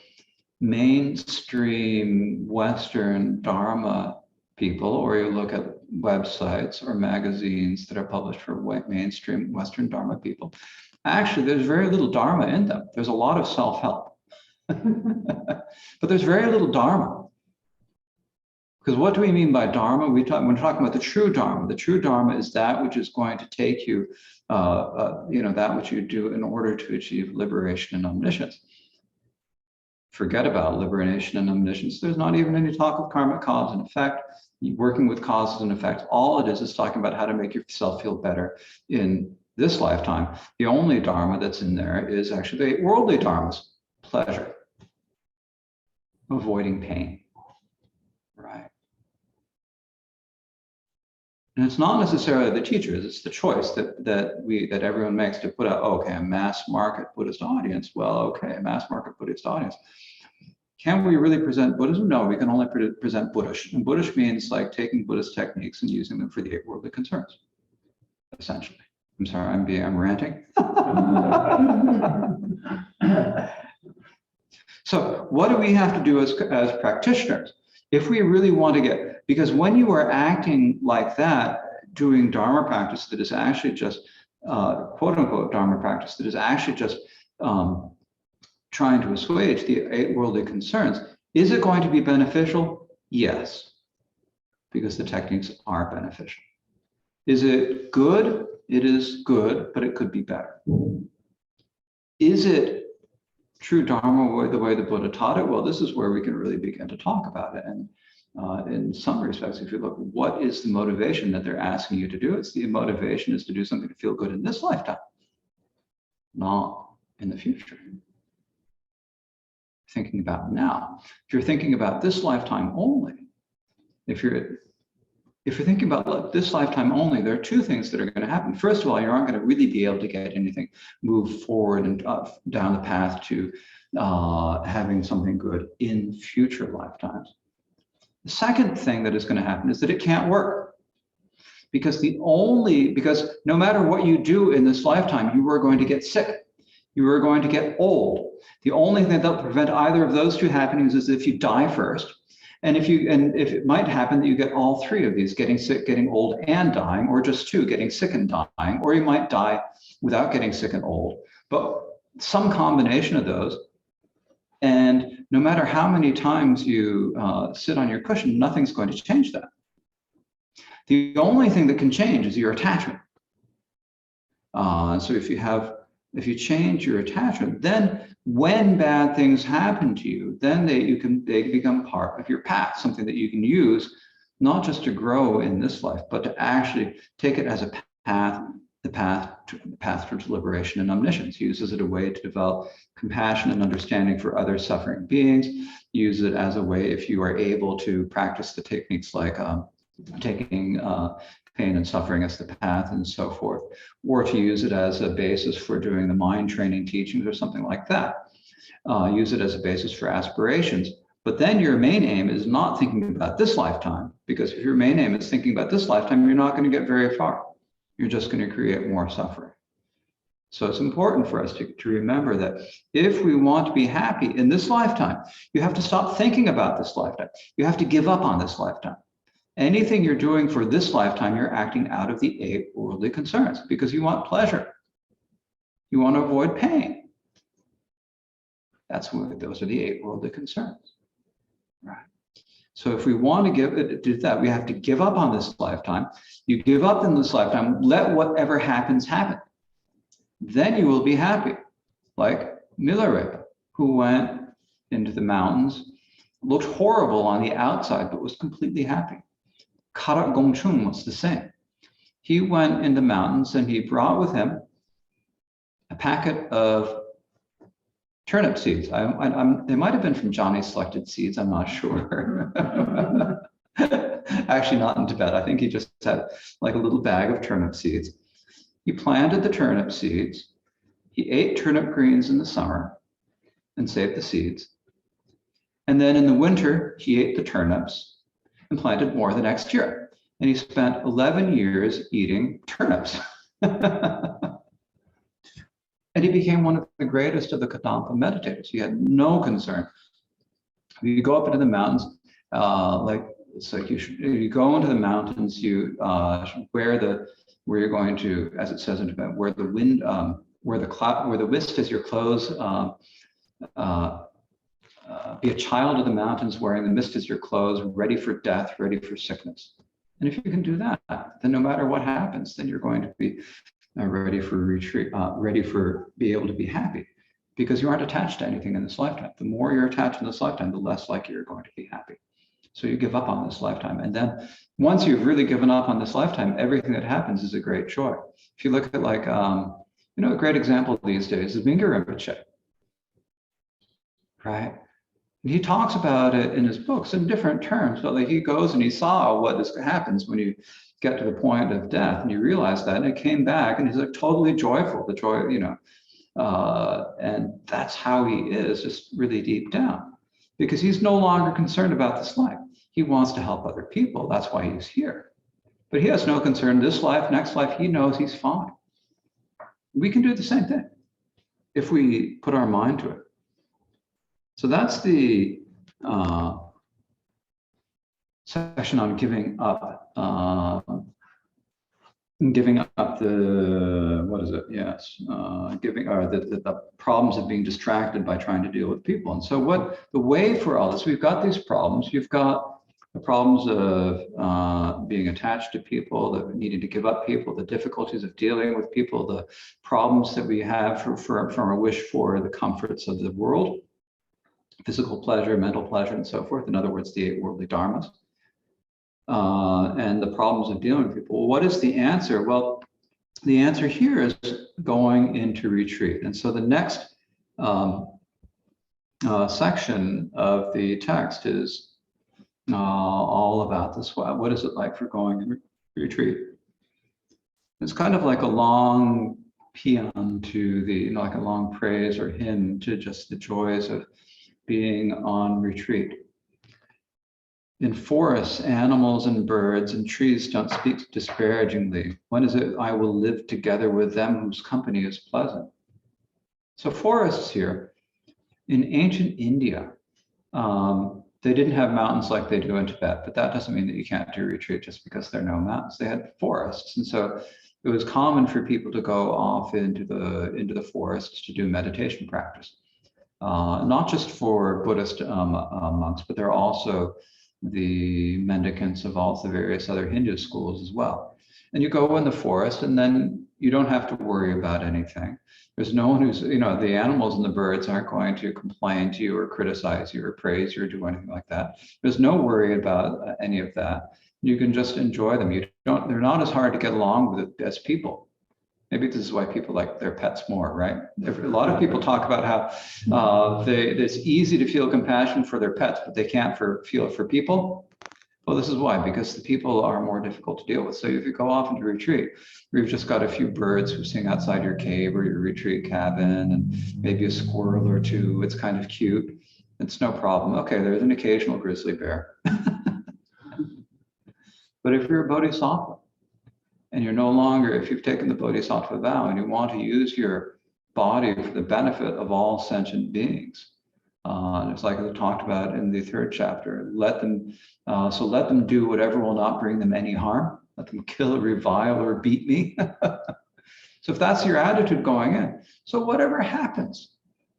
[SPEAKER 1] mainstream Western Dharma people, or you look at websites or magazines that are published for mainstream Western Dharma people, actually there's very little Dharma in them. There's a lot of self-help, but there's very little Dharma. Because what do we mean by Dharma? When we're talking about the true Dharma is that which is going to take you, that which you do in order to achieve liberation and omniscience. Forget about liberation and omniscience. There's not even any talk of karmic cause and effect, working with causes and effects. All it is talking about how to make yourself feel better in this lifetime. The only Dharma that's in there is actually the worldly Dharmas: pleasure, avoiding pain, right? And it's not necessarily the teachers, it's the choice that everyone makes to put out, okay, a mass market Buddhist audience. Well, okay, a mass market Buddhist audience. Can we really present Buddhism? No, we can only present Buddhish. And Buddhish means like taking Buddhist techniques and using them for the 8 worldly concerns, essentially. I'm sorry, I'm ranting. So what do we have to do as practitioners? If we really want to get, because when you are acting like that, doing Dharma practice that is actually just, quote unquote, Dharma practice that is actually just trying to assuage the 8 worldly concerns, is it going to be beneficial? Yes, because the techniques are beneficial. Is it good? It is good, but it could be better. Is it true Dharma the way the Buddha taught it? Well, this is where we can really begin to talk about it. And in some respects, if you look, what is the motivation that they're asking you to do? It's the motivation is to do something to feel good in this lifetime, not in the future. Thinking about now. If you're thinking about this lifetime only, if you're thinking about this lifetime only, there are 2 things that are going to happen. First of all, you aren't going to really be able to get anything move forward and down the path to having something good in future lifetimes. The second thing that is going to happen is that it can't work. Because no matter what you do in this lifetime, you are going to get sick. You are going to get old. The only thing that will prevent either of those 2 happenings is if you die first. And if it might happen that you get all 3 of these, getting sick, getting old, and dying, or just 2, getting sick and dying, or you might die without getting sick and old. But some combination of those. And no matter how many times you sit on your cushion, nothing's going to change that. The only thing that can change is your attachment. So if you change your attachment, then when bad things happen to you, then they become part of your path, something that you can use, not just to grow in this life, but to actually take it as a path, the path towards liberation and omniscience. Use it as a way to develop compassion and understanding for other suffering beings. Use it as a way, if you are able to practice the techniques like taking pain and suffering as the path and so forth, or to use it as a basis for doing the mind training teachings or something like that. Use it as a basis for aspirations. But then your main aim is not thinking about this lifetime, because if your main aim is thinking about this lifetime, you're not going to get very far. You're just going to create more suffering. So it's important for us to remember that if we want to be happy in this lifetime, you have to stop thinking about this lifetime. You have to give up on this lifetime. Anything you're doing for this lifetime, you're acting out of the 8 worldly concerns because you want pleasure. You want to avoid pain. Those are the 8 worldly concerns, right? So if we want to do that, we have to give up on this lifetime. You give up in this lifetime, let whatever happens happen. Then you will be happy, like Milarepa, who went into the mountains, looked horrible on the outside, but was completely happy. Karak Gongchung was the same. he went in the mountains and he brought with him a packet of turnip seeds. They might have been from Johnny's Selected Seeds, I'm not sure. Actually, not in Tibet. I think he just had like a little bag of turnip seeds. He planted the turnip seeds. He ate turnip greens in the summer and saved the seeds. And then in the winter, he ate the turnips and planted more the next year. And he spent 11 years eating turnips. And he became one of the greatest of the Kadampa meditators. He had no concern. You go up into the mountains, you go into the mountains, where you're going to, as it says in Tibet, where the wind, where the whist is your clothes, be a child of the mountains, wearing the mist as your clothes, ready for death, ready for sickness. And if you can do that, then no matter what happens, then you're going to be ready for retreat, ready for be able to be happy, because you aren't attached to anything in this lifetime. The more you're attached in this lifetime, the less likely you're going to be happy. So you give up on this lifetime. And then once you've really given up on this lifetime, everything that happens is a great joy. If you look at like, a great example these days is Mingyur Rinpoche, right? And he talks about it in his books in different terms, but like he goes and he saw what this happens when you get to the point of death, and you realize that, and it came back, and he's like totally joyful, the joy, and that's how he is, just really deep down, because he's no longer concerned about this life. He wants to help other people. That's why he's here. But he has no concern this life, next life. He knows he's fine. We can do the same thing if we put our mind to it. So that's the section on giving up. Giving up the, what is it? Yes, the problems of being distracted by trying to deal with people. And so what the way for all this, we've got these problems. You've got the problems of being attached to people, the needing to give up people, the difficulties of dealing with people, the problems that we have from our wish for the comforts of the world, physical pleasure, mental pleasure, and so forth. In other words, the 8 worldly dharmas. And the problems of dealing with people. What is the answer? Well, the answer here is going into retreat. And so the next section of the text is all about this. What is it like for going in retreat? It's kind of like a long paean to the, like a long praise or hymn to just the joys of being on retreat. In forests, animals and birds and trees don't speak disparagingly. When is it I will live together with them whose company is pleasant? So forests here, in ancient India, they didn't have mountains like they do in Tibet, but that doesn't mean that you can't do retreat just because there are no mountains. They had forests. And so it was common for people to go off into the forests to do meditation practice. Not just for Buddhist monks, but there are also the mendicants of all the various other Hindu schools as well. And you go in the forest, and then you don't have to worry about anything. There's no one who's, the animals and the birds aren't going to complain to you or criticize you or praise you or do anything like that. There's no worry about any of that. You can just enjoy them. They're not as hard to get along with as people. Maybe this is why people like their pets more, right? A lot of people talk about how it's easy to feel compassion for their pets, but they can't feel it for people. Well, this is why, because the people are more difficult to deal with. So if you go off into retreat, we've just got a few birds who sing outside your cave or your retreat cabin, and maybe a squirrel or two. It's kind of cute. It's no problem. Okay, there's an occasional grizzly bear. But if you're a bodhisattva, and you're no longer, if you've taken the Bodhisattva vow and you want to use your body for the benefit of all sentient beings, it's like we talked about in the 3rd chapter, let them do whatever will not bring them any harm. Let them kill, revile, or beat me. So if that's your attitude going in, so whatever happens,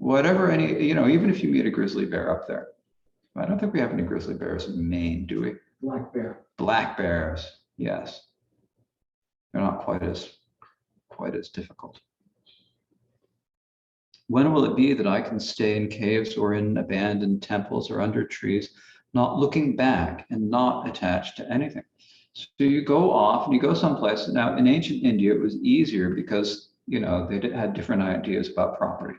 [SPEAKER 1] even if you meet a grizzly bear up there, I don't think we have any grizzly bears in Maine, do we?
[SPEAKER 2] Black bear.
[SPEAKER 1] Black bears, yes. They're not quite as difficult. When will it be that I can stay in caves or in abandoned temples or under trees, not looking back and not attached to anything? So you go off and you go someplace. Now, in ancient India, it was easier because, they had different ideas about property.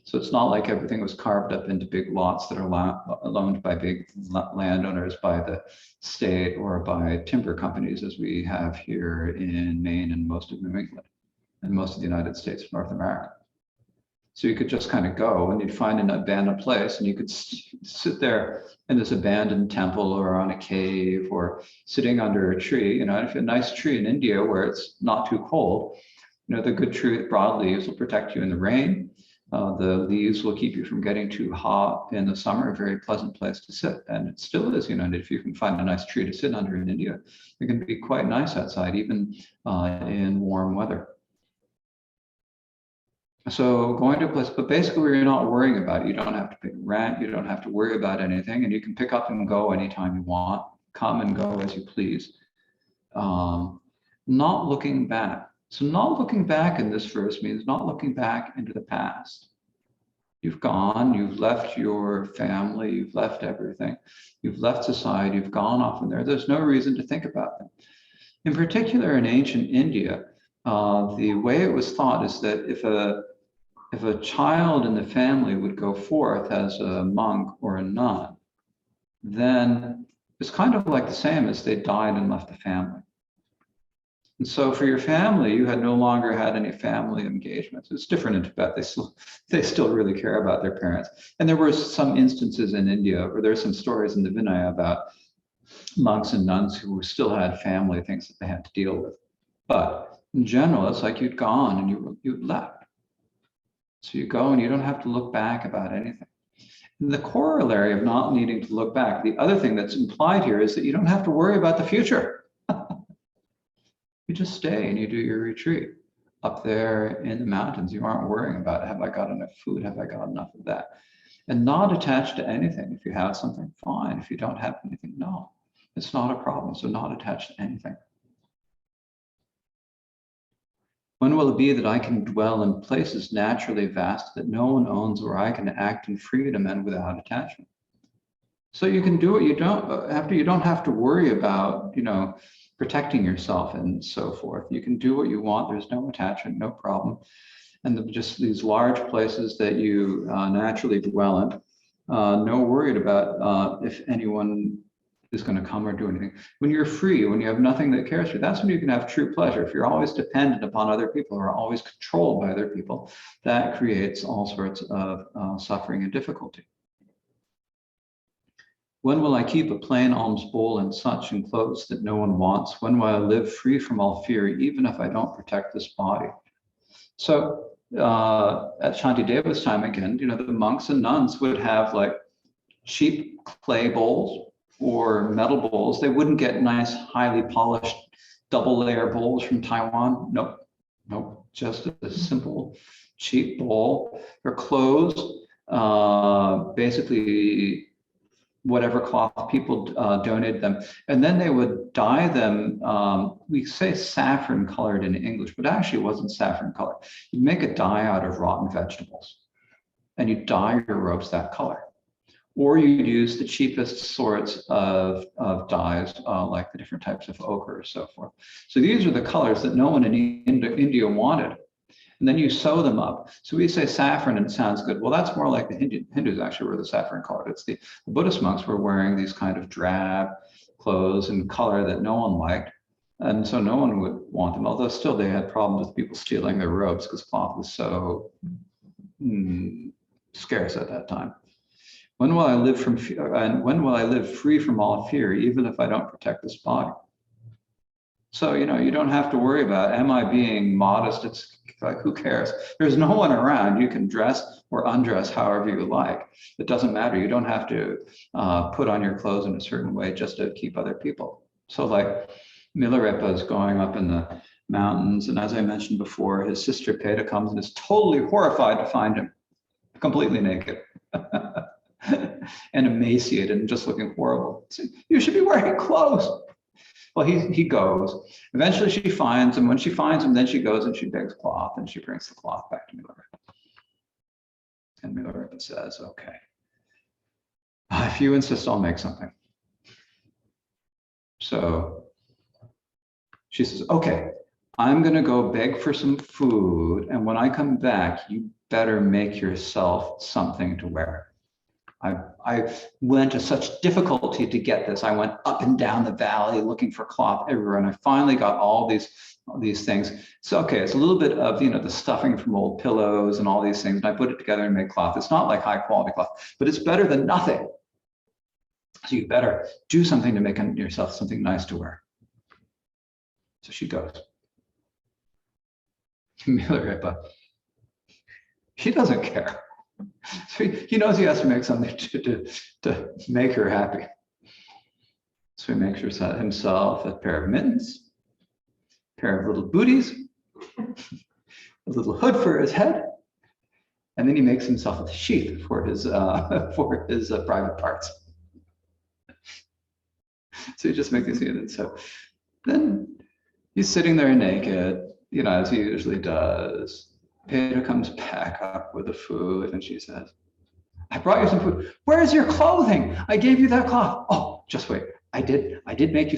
[SPEAKER 1] So it's not like everything was carved up into big lots that are owned by big landowners, by the state, or by timber companies, as we have here in Maine and most of New England and most of the United States of North America. So you could just kind of go and you'd find an abandoned place and you could sit there in this abandoned temple or on a cave or sitting under a tree. And if a nice tree in India where it's not too cold, the good tree with broad leaves will protect you in the rain. The leaves will keep you from getting too hot in the summer, a very pleasant place to sit. And it still is, if you can find a nice tree to sit under in India, it can be quite nice outside, even in warm weather. So going to a place, but basically you're not worrying about it. You don't have to pay rent. You don't have to worry about anything. And you can pick up and go anytime you want, come and go as you please. Not looking back. So not looking back in this verse means not looking back into the past. You've gone, you've left your family, you've left everything. You've left society, you've gone off in there. There's no reason to think about them. In particular, in ancient India, the way it was thought is that if a child in the family would go forth as a monk or a nun, then it's kind of like the same as they died and left the family. And so for your family, you had no longer had any family engagements. It's different in Tibet. They still really care about their parents. And there were some instances in India where there's some stories in the Vinaya about monks and nuns who still had family things that they had to deal with. But in general, it's like you'd gone and you'd left. So you go and you don't have to look back about anything. And the corollary of not needing to look back, the other thing that's implied here is that you don't have to worry about the future. You just stay and you do your retreat up there in the mountains. You aren't worrying about, have I got enough food? Have I got enough of that? And not attached to anything. If you have something, fine. If you don't have anything, no, it's not a problem. So not attached to anything. When will it be that I can dwell in places naturally vast that no one owns, where I can act in freedom and without attachment? So you can do what you don't have to. You don't have to worry about, protecting yourself and so forth. You can do what you want. There's no attachment, no problem. And just these large places that you naturally dwell in, no worried about if anyone is going to come or do anything. When you're free, when you have nothing that cares for you, that's when you can have true pleasure. If you're always dependent upon other people or always controlled by other people, that creates all sorts of suffering and difficulty. When will I keep a plain alms bowl and such in clothes that no one wants? When will I live free from all fear, even if I don't protect this body? So at Shantideva's time again, the monks and nuns would have like cheap clay bowls or metal bowls. They wouldn't get nice, highly polished double layer bowls from Taiwan. Nope, just a simple, cheap bowl. Their clothes, basically whatever cloth people donated them. And then they would dye them, we say saffron colored in English, but actually it wasn't saffron colored. You'd make a dye out of rotten vegetables and you dye your robes that color. Or you'd use the cheapest sorts of dyes, like the different types of ochre or so forth. So these are the colors that no one in India wanted. And then you sew them up. So we say saffron and it sounds good. Well, that's more like the Hindus actually were the saffron color. It's the Buddhist monks were wearing these kind of drab clothes and color that no one liked. And so no one would want them, although still they had problems with people stealing their robes because cloth was so scarce at that time. When will I live from fear, and when will I live free from all fear, even if I don't protect this body? So, you don't have to worry about, am I being modest? It's like, who cares? There's no one around. You can dress or undress however you like. It doesn't matter. You don't have to put on your clothes in a certain way just to keep other people. So like Milarepa is going up in the mountains. And as I mentioned before, his sister Peta comes and is totally horrified to find him completely naked and emaciated and just looking horrible. So, you should be wearing clothes. Well, he goes. Eventually she finds him. When she finds him, then she goes and she begs cloth and she brings the cloth back to Milarepa. And Milarepa says, okay, if you insist, I'll make something. So She says, okay, I'm going to go beg for some food. And when I come back, you better make yourself something to wear. I went to such difficulty to get this. I went up and down the valley looking for cloth everywhere. And I finally got all these things. So, okay, it's a little bit of, the stuffing from old pillows and all these things. And I put it together and made cloth. It's not like high quality cloth, but it's better than nothing. So you better do something to make yourself something nice to wear. So she goes. Milarepa, he doesn't care. So he knows he has to make something to make her happy. So he makes himself a pair of mittens, a pair of little booties, a little hood for his head, and then he makes himself a sheath for his private parts. So he just makes these units. So then he's sitting there naked, as he usually does. Peter comes back up with the food and she says, I brought you some food. Where's your clothing? I gave you that cloth. Oh, just wait. I did make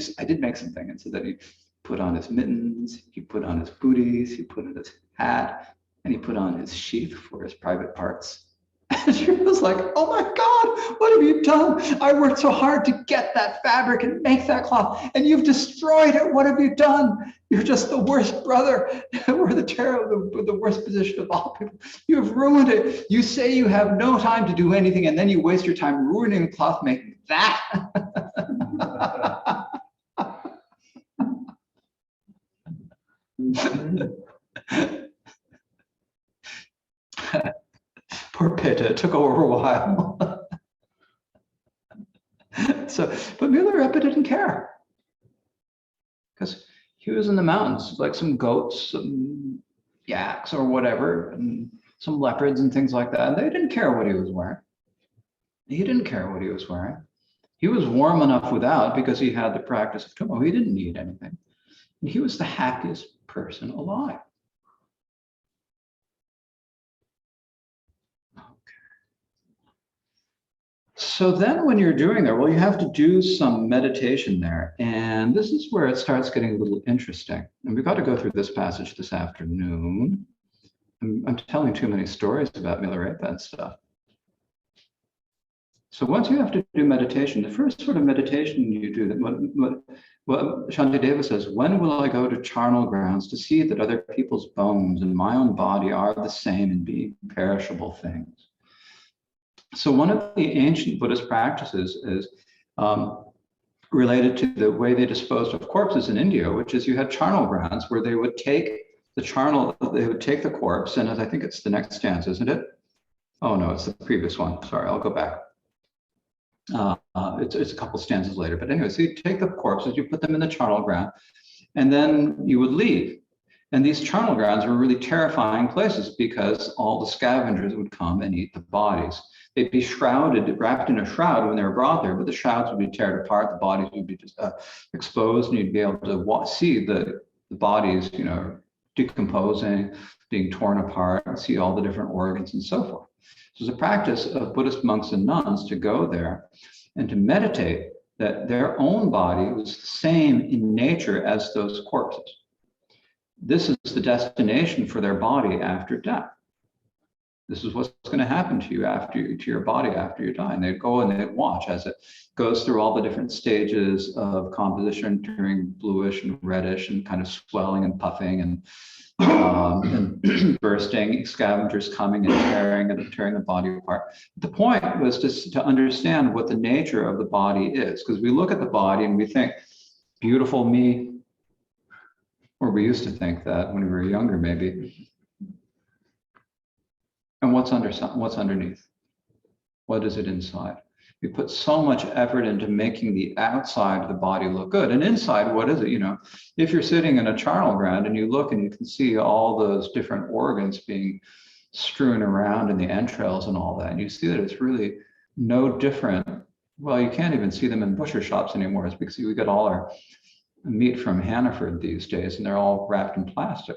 [SPEAKER 1] something. And so then he put on his mittens, he put on his booties, he put on his hat, and he put on his sheath for his private parts. And she was like, oh my God, what have you done? I worked so hard to get that fabric and make that cloth, and you've destroyed it. What have you done? You're just the worst brother. We're the worst position of all people. You've ruined it. You say you have no time to do anything, and then you waste your time ruining the cloth making that. Poor Pitta, it took over a while. But Milarepa didn't care. Because he was in the mountains, like some goats, some yaks or whatever, and some leopards and things like that. And they didn't care what he was wearing. He didn't care what he was wearing. He was warm enough without because he had the practice of Tummo. He didn't need anything. And he was the happiest person alive. So then when you're doing that, well, you have to do some meditation there. And this is where it starts getting a little interesting. And we've got to go through this passage this afternoon. I'm telling too many stories about Milarepa and stuff. So once you have to do meditation, the first sort of meditation you do, what Shantideva says, when will I go to charnel grounds to see that other people's bones and my own body are the same and be perishable things? So one of the ancient Buddhist practices is related to the way they disposed of corpses in India, which is you had charnel grounds where they would take the corpse, and I think it's the next stanza, isn't it? Oh no, it's the previous one. Sorry, I'll go back. It's a couple stanzas later, but anyway, so you take the corpses, you put them in the charnel ground, and then you would leave. And these charnel grounds were really terrifying places because all the scavengers would come and eat the bodies. They'd be wrapped in a shroud when they were brought there, but the shrouds would be torn apart, the bodies would be just exposed, and you'd be able to see the bodies, decomposing, being torn apart, and see all the different organs and so forth. So it's a practice of Buddhist monks and nuns to go there and to meditate that their own body was the same in nature as those corpses. This is the destination for their body after death. This is what's going to happen to you to your body after you die. And they'd go and they'd watch as it goes through all the different stages of composition, turning bluish and reddish and kind of swelling and puffing and bursting, scavengers coming and tearing the body apart. The point was just to understand what the nature of the body is, because we look at the body and we think, beautiful me, or we used to think that when we were younger, maybe. And what's underneath? What is it inside? We put so much effort into making the outside of the body look good. And inside, what is it? If you're sitting in a charnel ground and you look and you can see all those different organs being strewn around in the entrails and all that, and you see that it's really no different. Well, you can't even see them in butcher shops anymore. It's because we get all our meat from Hannaford these days, and they're all wrapped in plastic.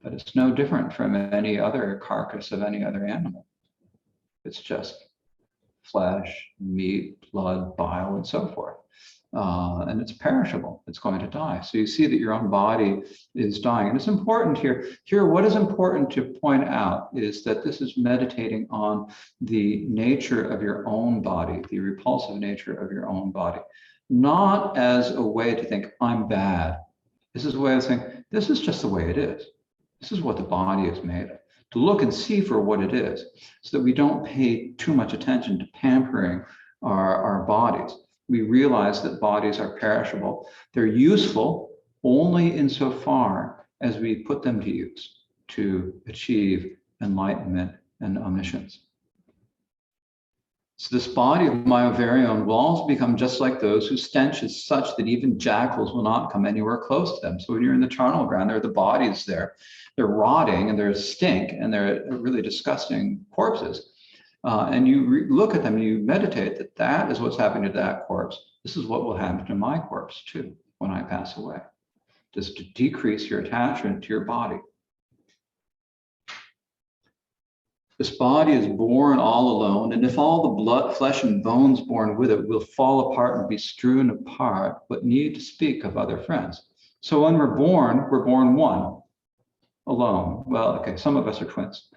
[SPEAKER 1] But it's no different from any other carcass of any other animal. It's just flesh, meat, blood, bile, and so forth. and it's perishable. It's going to die. So you see that your own body is dying. And it's important here. Here, what is important to point out is that this is meditating on the nature of your own body, the repulsive nature of your own body, not as a way to think, I'm bad. This is a way of saying, this is just the way it is. This is what the body is made of. To look and see for what it is, so that we don't pay too much attention to pampering our bodies. We realize that bodies are perishable. They're useful only insofar as we put them to use to achieve enlightenment and omniscience. So this body of my very own will also become just like those whose stench is such that even jackals will not come anywhere close to them. So when you're in the charnel ground, there are the bodies there. They're rotting and they're stink and they're really disgusting corpses. And you look at them and you meditate that that is what's happening to that corpse. This is what will happen to my corpse too when I pass away. Just to decrease your attachment to your body. This body is born all alone, and if all the blood, flesh, and bones born with it will fall apart and be strewn apart, what need to speak of other friends? So when we're born one, alone. Well, okay, some of us are twins.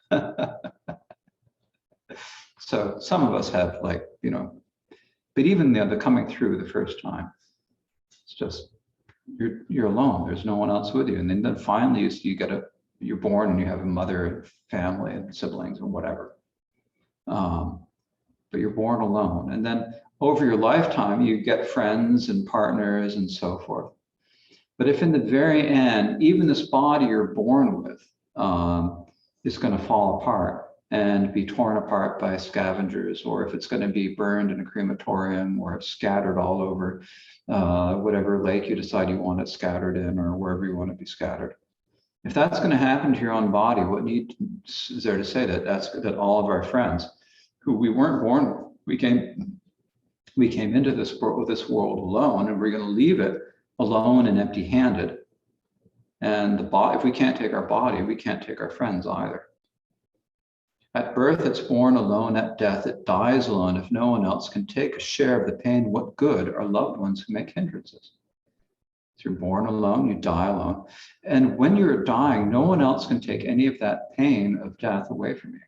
[SPEAKER 1] So some of us have but even the coming through the first time, it's just, you're alone. There's no one else with you. And then finally you're born and you have a mother and family and siblings and whatever. But you're born alone. And then over your lifetime, you get friends and partners and so forth. But if in the very end, even this body you're born with is going to fall apart and be torn apart by scavengers, or if it's going to be burned in a crematorium or scattered all over whatever lake you decide you want it scattered in, or wherever you want to be scattered. If that's going to happen to your own body, what need is there to say that all of our friends who we weren't born with, we came into this world alone, and we're going to leave it alone and empty-handed. And if we can't take our body, we can't take our friends either. At birth, it's born alone. At death, it dies alone. If no one else can take a share of the pain, what good are loved ones who make hindrances? So you're born alone, you die alone. And when you're dying, no one else can take any of that pain of death away from you.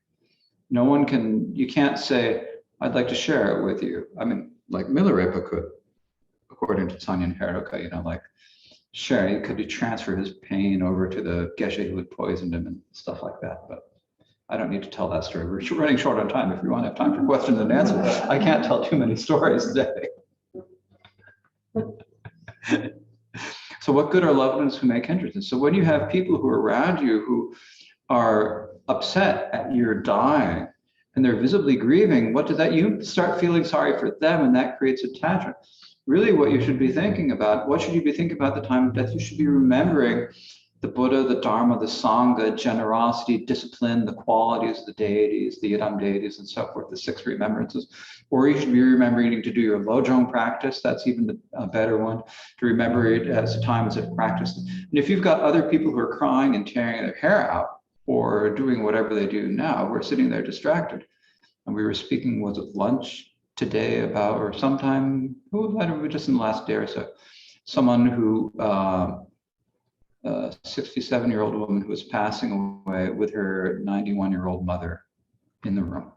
[SPEAKER 1] No one can, you can't say, I'd like to share it with you. I mean, like Milarepa could, according to Sanyan Heroka, sharing, could he transfer his pain over to the Geshe who had poisoned him and stuff like that. But I don't need to tell that story. We're running short on time. If you want to have time for questions and answers, I can't tell too many stories today. So what good are loved ones who make hindrances? So when you have people who are around you who are upset at your dying and they're visibly grieving, what does that, you start feeling sorry for them, and that creates attachment. Really what you should be thinking about, what should you be thinking about at the time of death? You should be remembering the Buddha, the Dharma, the Sangha, generosity, discipline, the qualities of the deities, the Idam deities, and so forth, the 6 remembrances. Or you should be remembering to do your Lojong practice. That's even a better one, to remember it as a time as if practiced. And if you've got other people who are crying and tearing their hair out or doing whatever they do now, we're sitting there distracted. And we were speaking, was it lunch today about, or sometime, just in the last day or so, someone who, a 67-year-old woman who was passing away with her 91-year-old mother in the room.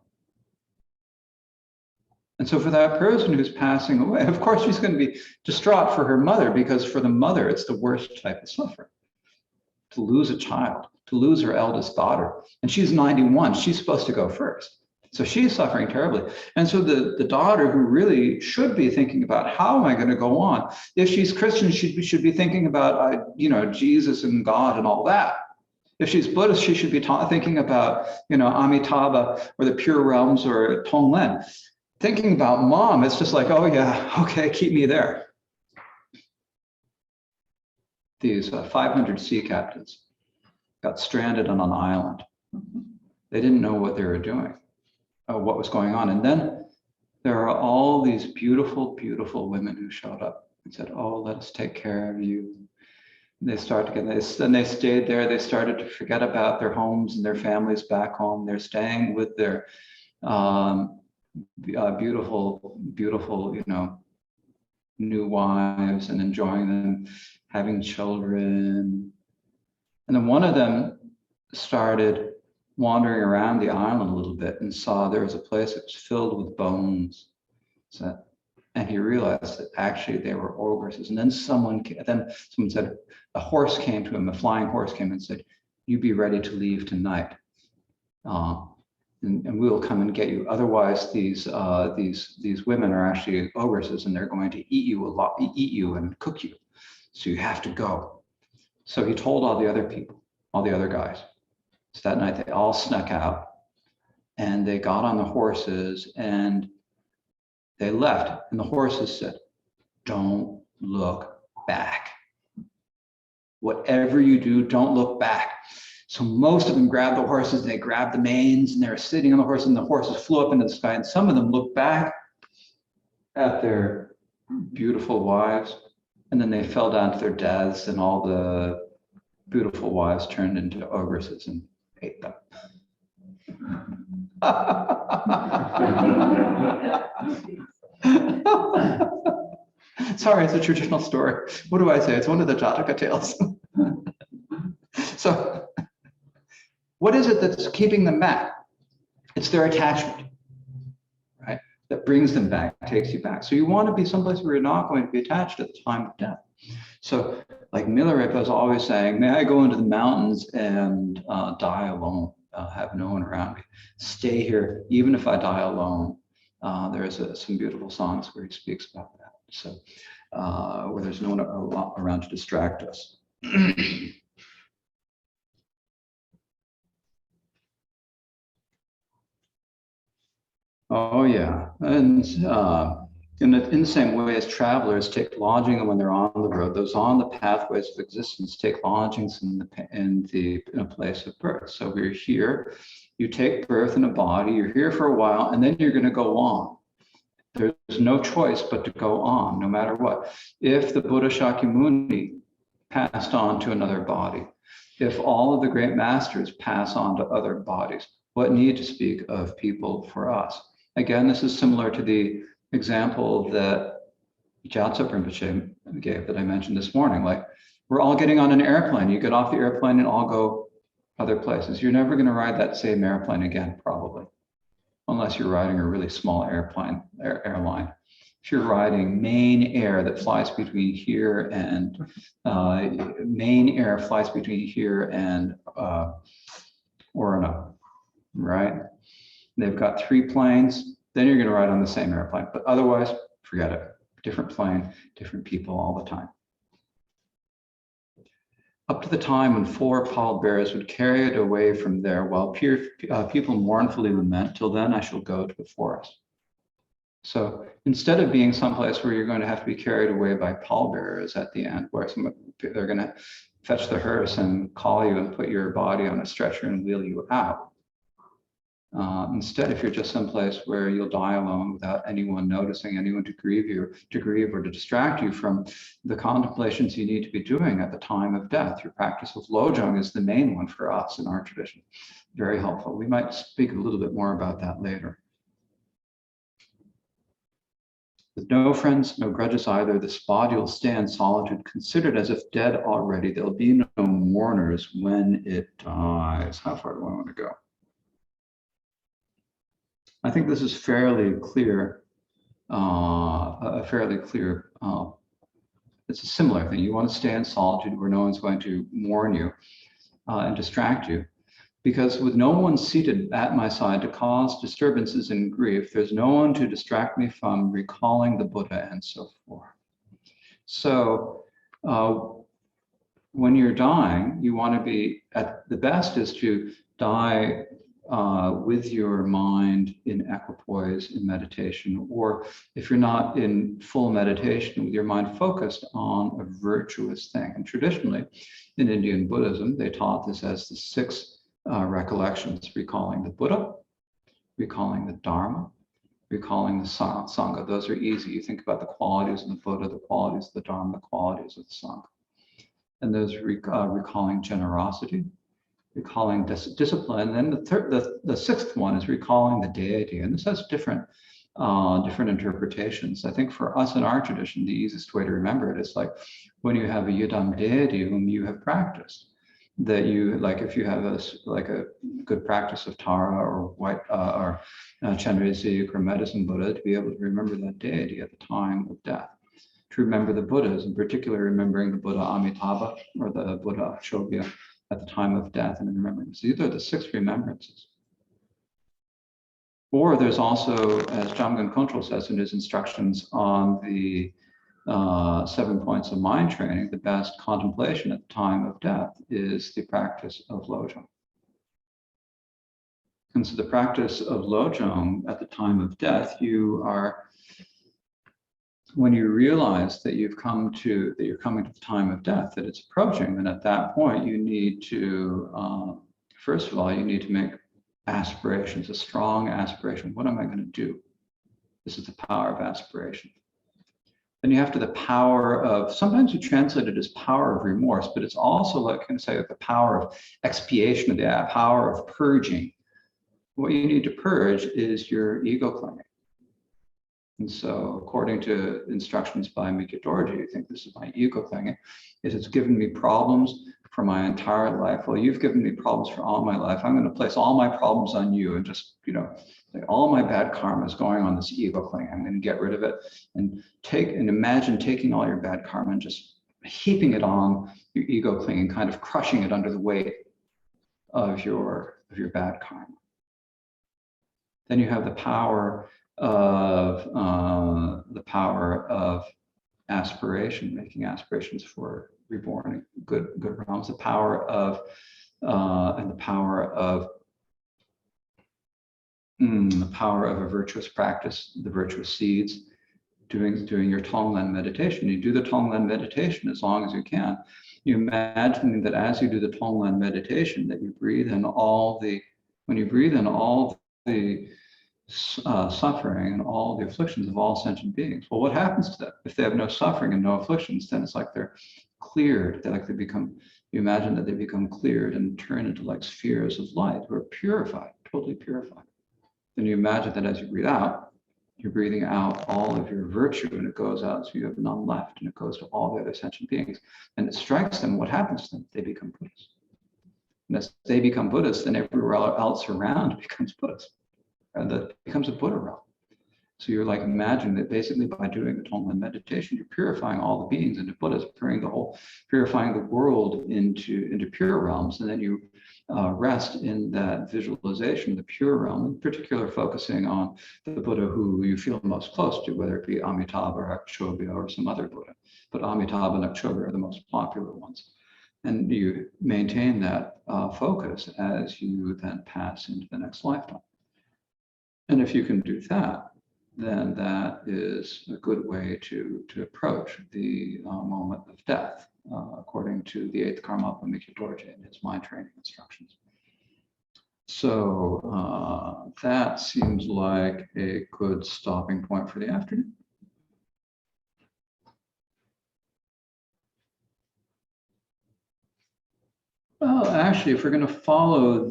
[SPEAKER 1] And so for that person who's passing away, of course, she's going to be distraught for her mother, because for the mother, it's the worst type of suffering. To lose a child, to lose her eldest daughter. And she's 91, she's supposed to go first. So she's suffering terribly. And so the daughter, who really should be thinking about, how am I going to go on? If she's Christian, she should be thinking about, Jesus and God and all that. If she's Buddhist, she should be thinking about, Amitabha or the pure realms or Tonglen. Thinking about mom, it's just like, oh yeah, okay, keep me there. These 500 sea captains got stranded on an island. They didn't know what they were doing. What was going on. And then there are all these beautiful, beautiful women who showed up and said, oh, let us take care of you. And they started again. And they stayed there. They started to forget about their homes and their families back home. They're staying with their beautiful, beautiful, new wives and enjoying them, having children. And then one of them started wandering around the island a little bit and saw there was a place that was filled with bones. So, and he realized that actually they were ogresses. And then someone said, a horse came to him, a flying horse came and said, "You be ready to leave tonight. And we will come and get you. Otherwise, these women are actually ogresses, and they're going to eat you and cook you. So you have to go." So he told all the other people, all the other guys. So that night they all snuck out, and they got on the horses and they left. And the horses said, "Don't look back. Whatever you do, don't look back." So most of them grabbed the horses, and they grabbed the manes, and they were sitting on the horse, and the horses flew up into the sky. And some of them looked back at their beautiful wives, and then they fell down to their deaths, and all the beautiful wives turned into ogresses and ate them. Sorry, it's a traditional story. What do I say? It's one of the Jataka tales. So, what is it that's keeping them back? It's their attachment, right? That brings them back, takes you back. So you want to be someplace where you're not going to be attached at the time of death. So, like Milarepa is always saying, "May I go into the mountains and die alone, have no one around me. Stay here, even if I die alone." There's some beautiful songs where he speaks about that. So, where there's no one around to distract us. Oh yeah, and in the same way as travelers take lodging when they're on the road, those on the pathways of existence take lodgings in a place of birth. So we're here, you take birth in a body, you're here for a while, and then you're going to go on. There's no choice but to go on, no matter what. If the Buddha Shakyamuni passed on to another body, if all of the great masters pass on to other bodies, what need to speak of people for us? Again, this is similar to the example that Gyatso Rinpoche gave that I mentioned this morning. Like, we're all getting on an airplane. You get off the airplane and all go other places. You're never going to ride that same airplane again, probably, unless you're riding a really small airline. If you're riding Main Air that flies between here and Orono, right? They've got 3 planes, then you're going to ride on the same airplane. But otherwise, forget it. Different plane, different people all the time. Up to the time when 4 pallbearers would carry it away from there while people mournfully lament, till then I shall go to the forest. So instead of being someplace where you're going to have to be carried away by pallbearers at the end, where they're going to fetch the hearse and call you and put your body on a stretcher and wheel you out. Instead, if you're just someplace where you'll die alone without anyone noticing, anyone to grieve or to distract you from the contemplations you need to be doing at the time of death. Your practice of Lojong is the main one for us in our tradition. Very helpful. We might speak a little bit more about that later. With no friends, no grudges either, this body will stay in solitude, considered as if dead already. There'll be no mourners when it dies. How far do I want to go? I think this is fairly clear, it's a similar thing. You want to stay in solitude where no one's going to mourn you and distract you. Because with no one seated at my side to cause disturbances and grief, there's no one to distract me from recalling the Buddha and so forth. So when you're dying, you want to be, at the best is to die with your mind in equipoise in meditation, or if you're not in full meditation, with your mind focused on a virtuous thing. And traditionally, in Indian Buddhism, they taught this as the 6 recollections: recalling the Buddha, recalling the Dharma, recalling the Sangha. Those are easy. You think about the qualities of the Buddha, the qualities of the Dharma, the qualities of the Sangha. And those recalling generosity, recalling discipline. And then the 6th one is recalling the deity. And this has different different interpretations. I think for us in our tradition, the easiest way to remember it is like when you have a yidam deity whom you have practiced, that you, like if you have a good practice of Tara or Chandrasekhar or Medicine Buddha, to be able to remember that deity at the time of death. To remember the Buddhas, in particular remembering the Buddha Amitabha or the Buddha Choephel at the time of death and remembering. So these are the 6 remembrances. Or there's also, as Jamgon Kongtrul says in his instructions on the 7 points of mind training, the best contemplation at the time of death is the practice of Lojong. And so the practice of Lojong at the time of death, when you realize that you're coming to the time of death, that it's approaching, then at that point you need to, first of all, you need to make aspirations, a strong aspiration. What am I going to do? This is the power of aspiration. Then you have the power of, sometimes you translate it as power of remorse, but it's also like, can say, the power of expiation, the power of purging. What you need to purge is your ego clinging. And so according to instructions by Mikya Dorji, you think this is my ego clinging, it's given me problems for my entire life. Well, you've given me problems for all my life. I'm going to place all my problems on you and just, like all my bad karma is going on this ego clinging. I'm going to get rid of it and imagine taking all your bad karma and just heaping it on your ego clinging, kind of crushing it under the weight of your bad karma. Then you have the power of aspiration, making aspirations for reborn in good realms. The power of a virtuous practice, the virtuous seeds. Doing your Tonglen meditation. You do the Tonglen meditation as long as you can. You imagine that as you do the Tonglen meditation, that you breathe in when you breathe in all the suffering and all the afflictions of all sentient beings. Well, what happens to them? If they have no suffering and no afflictions, then it's like they're cleared. You imagine that they become cleared and turn into like spheres of light who are purified, totally purified. Then you imagine that as you breathe out, you're breathing out all of your virtue and it goes out, so you have none left, and it goes to all the other sentient beings. And it strikes them, what happens to them? They become Buddhas. And as they become Buddhas, then everywhere else around becomes Buddhas. And that becomes a Buddha realm. So you're like imagining that basically by doing the Tonglen meditation, you're purifying all the beings into Buddhas, purifying the world into pure realms, and then you rest in that visualization of the pure realm, in particular focusing on the Buddha who you feel most close to, whether it be Amitabha or Akshobhya or some other Buddha. But Amitabha and Akshobhya are the most popular ones. And you maintain that focus as you then pass into the next lifetime. And if you can do that, then that is a good way to approach the moment of death, according to the 8th Karmapa Mikya Dorji in his mind training instructions. So that seems like a good stopping point for the afternoon. Well, actually, if we're going to follow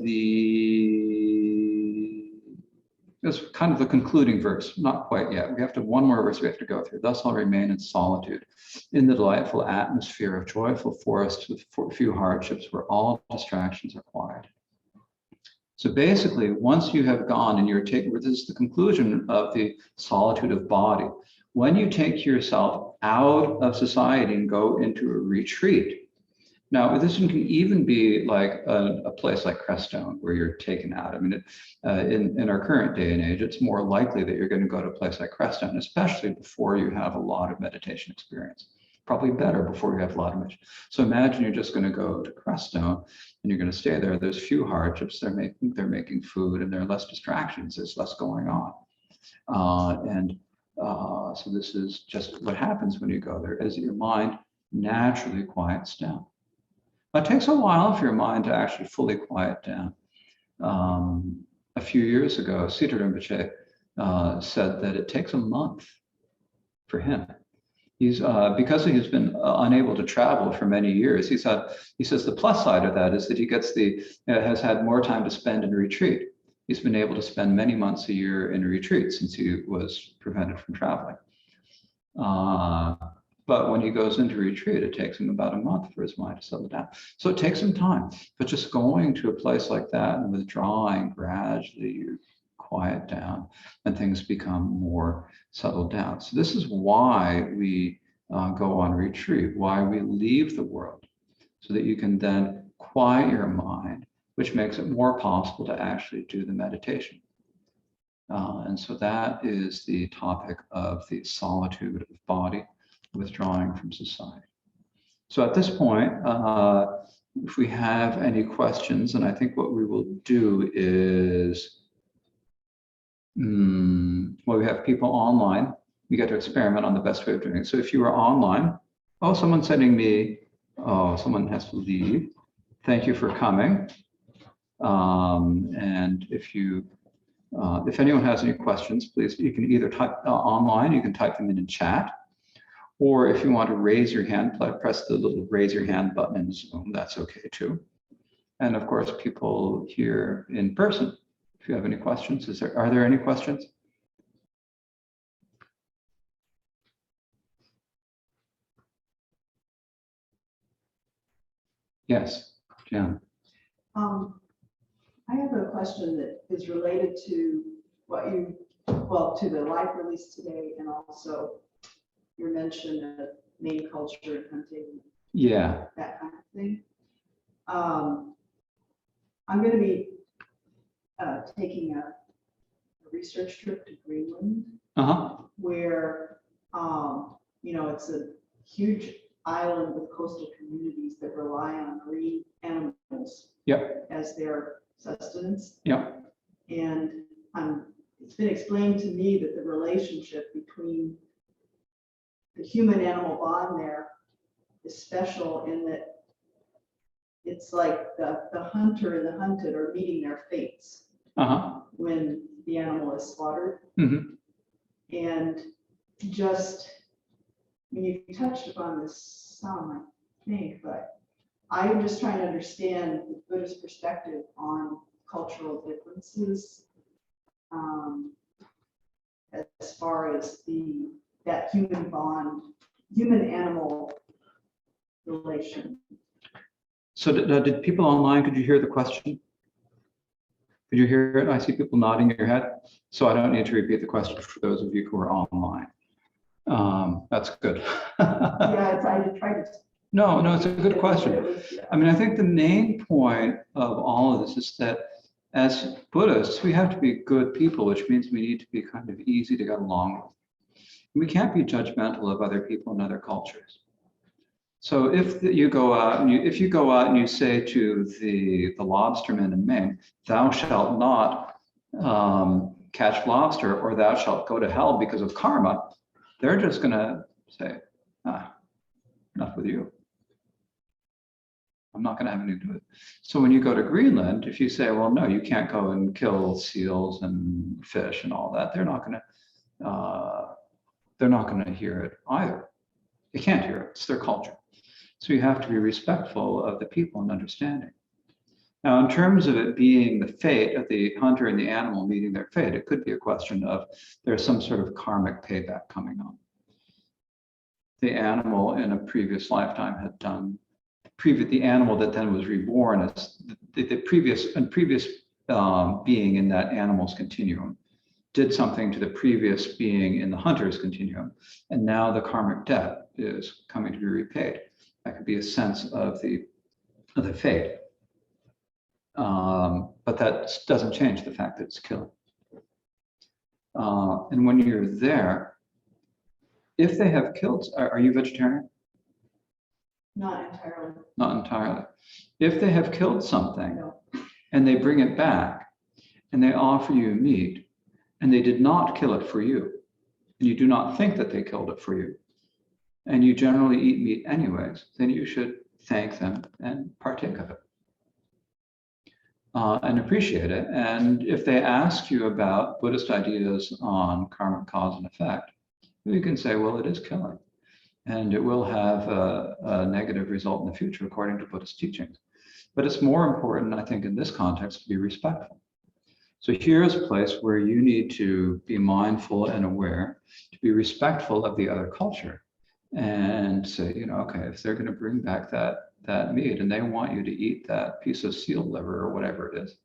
[SPEAKER 1] it's kind of the concluding verse, not quite yet. We have one more verse we have to go through. Thus I'll remain in solitude, in the delightful atmosphere of joyful forests with few hardships, where all distractions are quiet. So basically, once you have gone and this is the conclusion of the solitude of body. When you take yourself out of society and go into a retreat. Now, this can even be like a place like Crestone, where you're taken out. I mean, in our current day and age, it's more likely that you're going to go to a place like Crestone, especially before you have a lot of meditation experience. Probably better before you have a lot of meditation. So imagine you're just going to go to Crestone and you're going to stay there. There's few hardships. They're making food and there are less distractions. There's less going on. So this is just what happens when you go there, is that your mind naturally quiets down. It takes a while for your mind to actually fully quiet down. A few years ago, Siddha Rinpoche said that it takes a month for him. Because he's been unable to travel for many years, he says the plus side of that is that he has had more time to spend in retreat. he's been able to spend many months a year in a retreat since he was prevented from traveling. But when he goes into retreat, it takes him about a month for his mind to settle down. So it takes some time, but just going to a place like that and withdrawing gradually, you quiet down and things become more settled down. So this is why we go on retreat, why we leave the world, so that you can then quiet your mind, which makes it more possible to actually do the meditation. And so that is the topic of the solitude of body, withdrawing from society. So at this point, if we have any questions, and I think what we will do is, well, we have people online. We get to experiment on the best way of doing it. So if you are online, oh, someone's sending me, oh, someone has to leave. Thank you for coming. And if anyone has any questions, please, you can either type online, you can type them in chat, or if you want to raise your hand, press the little raise your hand button in Zoom, that's okay too. And of course, people here in person, if you have any questions, are there any questions? Yes, Jan.
[SPEAKER 2] I have a question that is related to what you, well, to the live release today, and also your mention of main culture and hunting.
[SPEAKER 1] Yeah.
[SPEAKER 2] That kind of thing. I'm going to be taking a research trip to Greenland, where, you know, it's a huge island with coastal communities that rely on marine animals as their sustenance. And it's been explained to me that the relationship between the human-animal bond there is special in that it's like the hunter and the hunted are meeting their fates when the animal is slaughtered. And just, I mean, you touched upon this some, I think, but I'm just trying to understand the Buddhist perspective on cultural differences as far as that human bond, human-animal relation.
[SPEAKER 1] So did people online, could you hear the question? Could you hear it? I see people nodding your head. So I don't need to repeat the question for those of you who are online. That's good.
[SPEAKER 2] Yeah, I tried to.
[SPEAKER 1] No, it's a good question. I mean, I think the main point of all of this is that as Buddhists, we have to be good people, which means we need to be kind of easy to get along with. We can't be judgmental of other people and other cultures. So if you go out and you say to the lobstermen in Maine, thou shalt not catch lobster, or thou shalt go to hell because of karma, they're just going to say, enough with you. I'm not going to have anything to do with it. So when you go to Greenland, if you say, well, no, you can't go and kill seals and fish and all that, they're not going to hear it either. They can't hear it. It's their culture. So you have to be respectful of the people and understanding. Now, in terms of it being the fate of the hunter and the animal meeting their fate, it could be a question of there's some sort of karmic payback coming on. The animal in a previous lifetime had done, the animal that then was reborn as the previous being in that animal's continuum did something to the previous being in the hunter's continuum, and now the karmic debt is coming to be repaid. That could be a sense of the fate, but that doesn't change the fact that it's killing. And when you're there, if they have killed, are you vegetarian?
[SPEAKER 2] Not entirely.
[SPEAKER 1] Not entirely. If they have killed something,
[SPEAKER 2] No.
[SPEAKER 1] And they bring it back and they offer you meat, and they did not kill it for you, and you do not think that they killed it for you, and you generally eat meat anyways, then you should thank them and partake of it and appreciate it. And if they ask you about Buddhist ideas on karmic cause and effect, you can say, well, it is killing, and it will have a negative result in the future according to Buddhist teachings. But it's more important, I think, in this context, to be respectful. So here's a place where you need to be mindful and aware, to be respectful of the other culture, and say, okay, if they're going to bring back that meat and they want you to eat that piece of seal liver or whatever it is,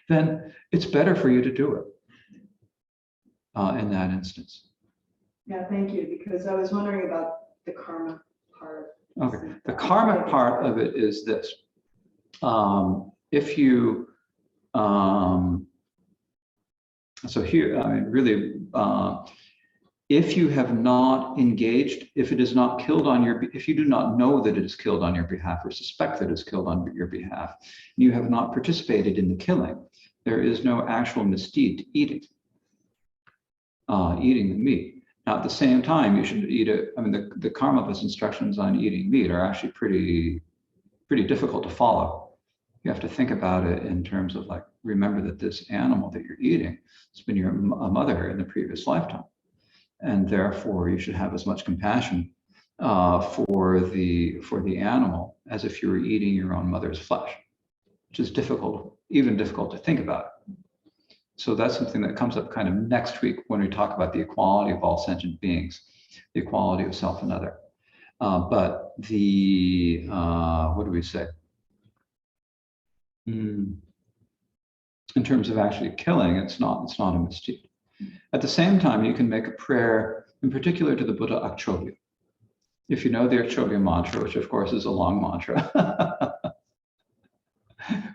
[SPEAKER 1] then it's better for you to do it in that instance.
[SPEAKER 2] Yeah, thank you, because I was wondering about the karma part.
[SPEAKER 1] Okay, the karma part of it is this. If you, so here, I mean, really, if you have not engaged, if it is not killed on your, if you do not know that it is killed on your behalf or suspect that it's killed on your behalf, you have not participated in the killing, there is no actual misdeed to eating the meat. Now, at the same time, you should eat it. I mean, the Karmapa's instructions on eating meat are actually pretty difficult to follow. You have to think about it in terms of like, remember that this animal that you're eating has been your mother in the previous lifetime. And therefore you should have as much compassion for the animal as if you were eating your own mother's flesh, which is difficult, even difficult to think about. So that's something that comes up kind of next week when we talk about the equality of all sentient beings, the equality of self and other. But the, what do we say? In terms of actually killing, it's not a misdeed. At the same time, you can make a prayer, in particular to the Buddha Akchobhya. If you know the Akchobhya mantra, which of course is a long mantra.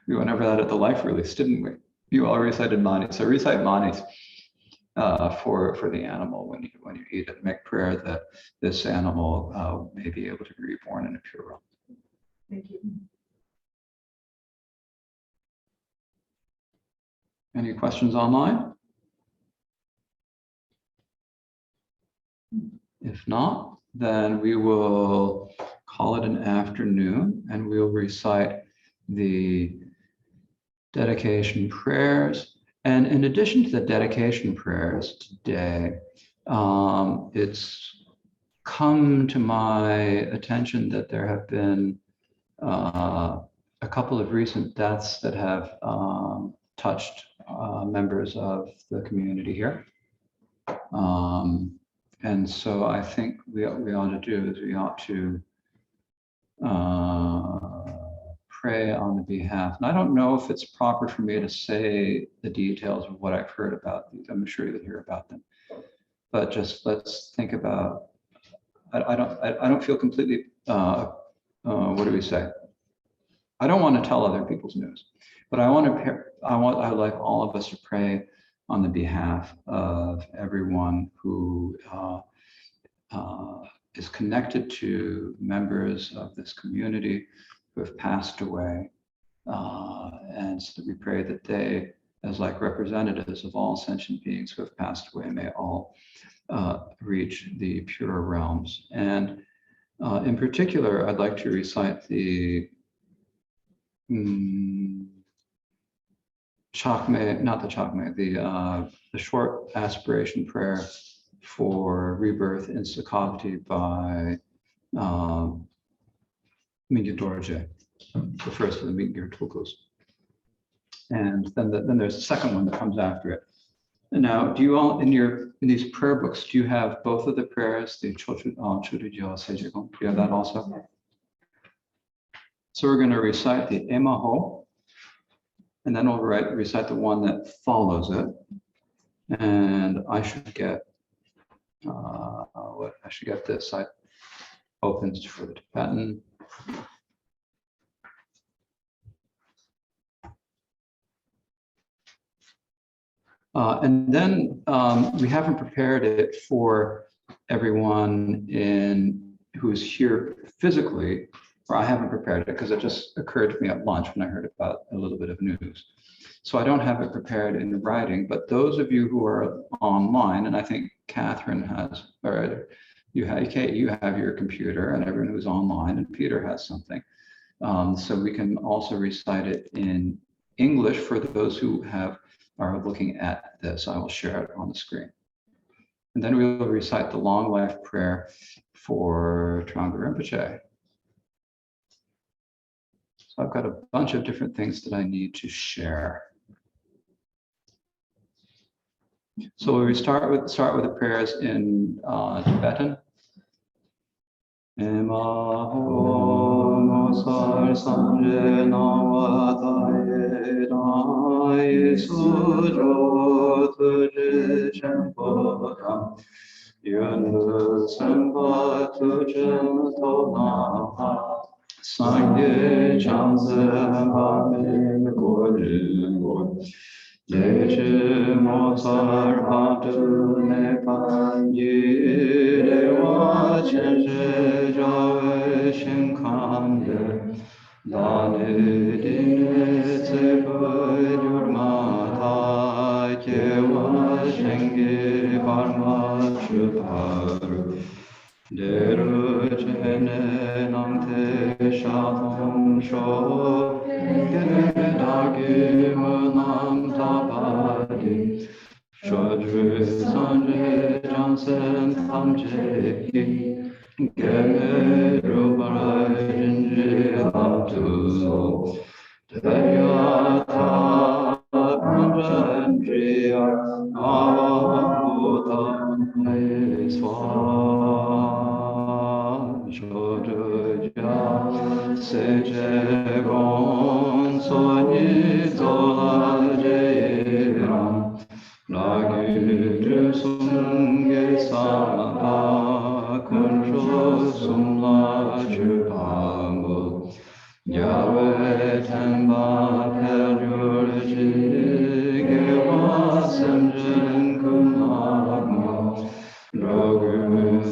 [SPEAKER 1] We went over that at the life release, didn't we? You all recited Mani. So recite Manis for the animal when you eat it. Make prayer that this animal may be able to be reborn in a pure realm.
[SPEAKER 2] Thank you.
[SPEAKER 1] Any questions online? If not, then we will call it an afternoon and we'll recite the dedication prayers. And in addition to the dedication prayers today, it's come to my attention that there have been a couple of recent deaths that have touched members of the community here. And so I think we ought to do is we ought to pray on the behalf. And I don't know if it's proper for me to say the details of what I've heard about these. I'm sure you'll hear about them. But just let's think about, I don't feel completely, what do we say? I don't want to tell other people's news, but I would like all of us to pray on the behalf of everyone who is connected to members of this community who have passed away. And so that we pray that they, as like representatives of all sentient beings who have passed away, may all reach the pure realms. And in particular, I'd like to recite the Chakme, not the Chakme, the short aspiration prayer for rebirth in Sakavati by Mingya Dorje, the first of the Mingya Tulkus. And then there's a second one that comes after it. And now, do you all, in these prayer books, do you have both of the prayers, the Chodujyo Sejigong? Do you have that also? Yes. So we're going to recite the Emaho, and then we'll recite the one that follows it. And I should get this. I opens for the Tibetan. And then we haven't prepared it for everyone who is here physically, or I haven't prepared it because it just occurred to me at lunch when I heard about a little bit of news. So I don't have it prepared in writing, but those of you who are online, and I think Catherine has, or you have your computer, and everyone who's online, and Peter has something. So we can also recite it in English for those who are looking at this. I will share it on the screen. And then we will recite the long life prayer for Trungpa Rinpoche. So I've got a bunch of different things that I need to share. So we start with the prayers in Tibetan. Sangye chanse bame gorje Deche mozar hatu nepa Yirewa chenje jawe shinkande Dane dine tsepe yurmata Kewa shenge Karma Choephel Deru chene nangte shathom sho Gene dagi munam tabadi Shodru sanje jansen tamche ki Gene rubara jinji hatu Deryata pranjandriya avamuta Seje gon soni zola jeram Lagi sumge sama kuncho sumla chupamu Yahweh tenba perjurji gewa semjen kumagma Rogu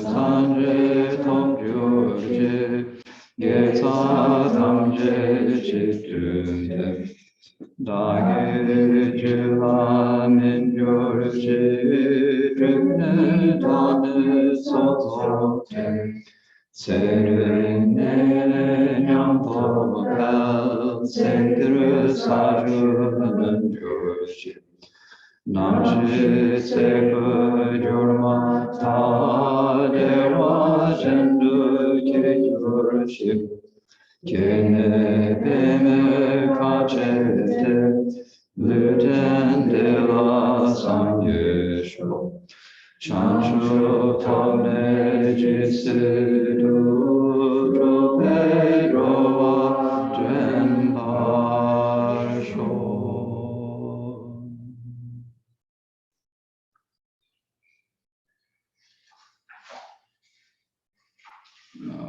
[SPEAKER 1] sanje topjurji Yetsa tamje chitunde Dage jila minjurji Dribne tane sozote Serene nyamto bel Sengir sajun jurji Namshi sepe jurma ta dewa jendu ke jurshi Kene beme kachete luten de la sangyesho Chanshu tone jisidu drope roa drenbarsho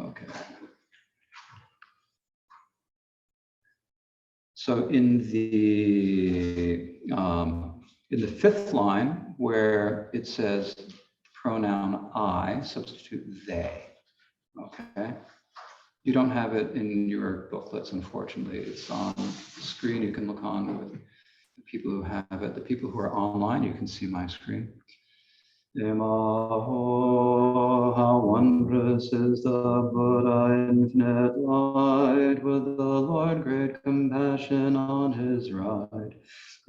[SPEAKER 1] Okay. So in the fifth line where it says pronoun I, substitute they. Okay. You don't have it in your booklets, unfortunately. It's on the screen. You can look on with the people who have it. The people who are online, you can see my screen. Imaho, how wondrous is the Buddha, infinite light, with the Lord great compassion on his right,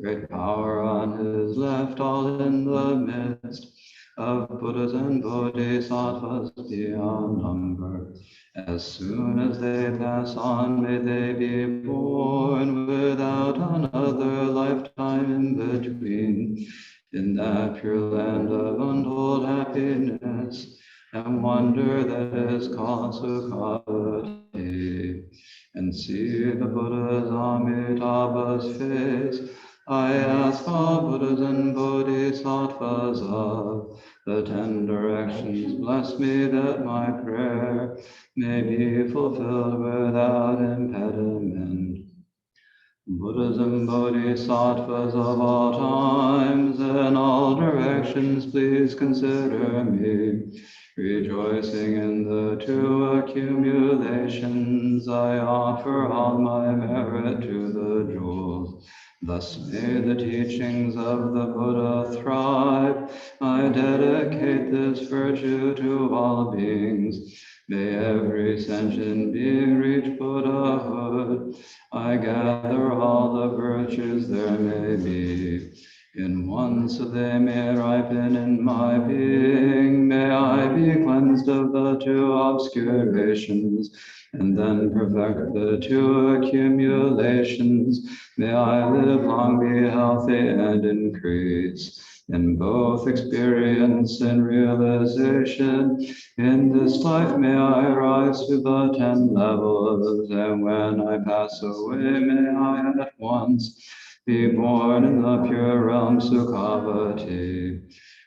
[SPEAKER 1] great power on his left, all in the midst of Buddhas and Bodhisattvas beyond number. As soon as they pass on, may they be born without another lifetime in between. In that pure land of untold happiness and wonder that is called Sukhavati, and see the Buddha's Amitabha's face, I ask all Buddhas and Bodhisattvas of the 10 directions, bless me that my prayer may be fulfilled without impediment. Buddhas and Bodhisattvas of all times and all directions, please consider me. Rejoicing in the two accumulations, I offer all my merit to the jewels. Thus may the teachings of the Buddha thrive. I dedicate this virtue to all beings. May every sentient being reach Buddhahood. I gather all the virtues there may be In one so they may ripen in my being. May I be cleansed of the two obscurations, and then perfect the two accumulations. May I live long, be healthy, and increase in both experience and realization. In this life may I rise to the 10 levels, and when I pass away, may I at once be born in the pure realm Sukhavati.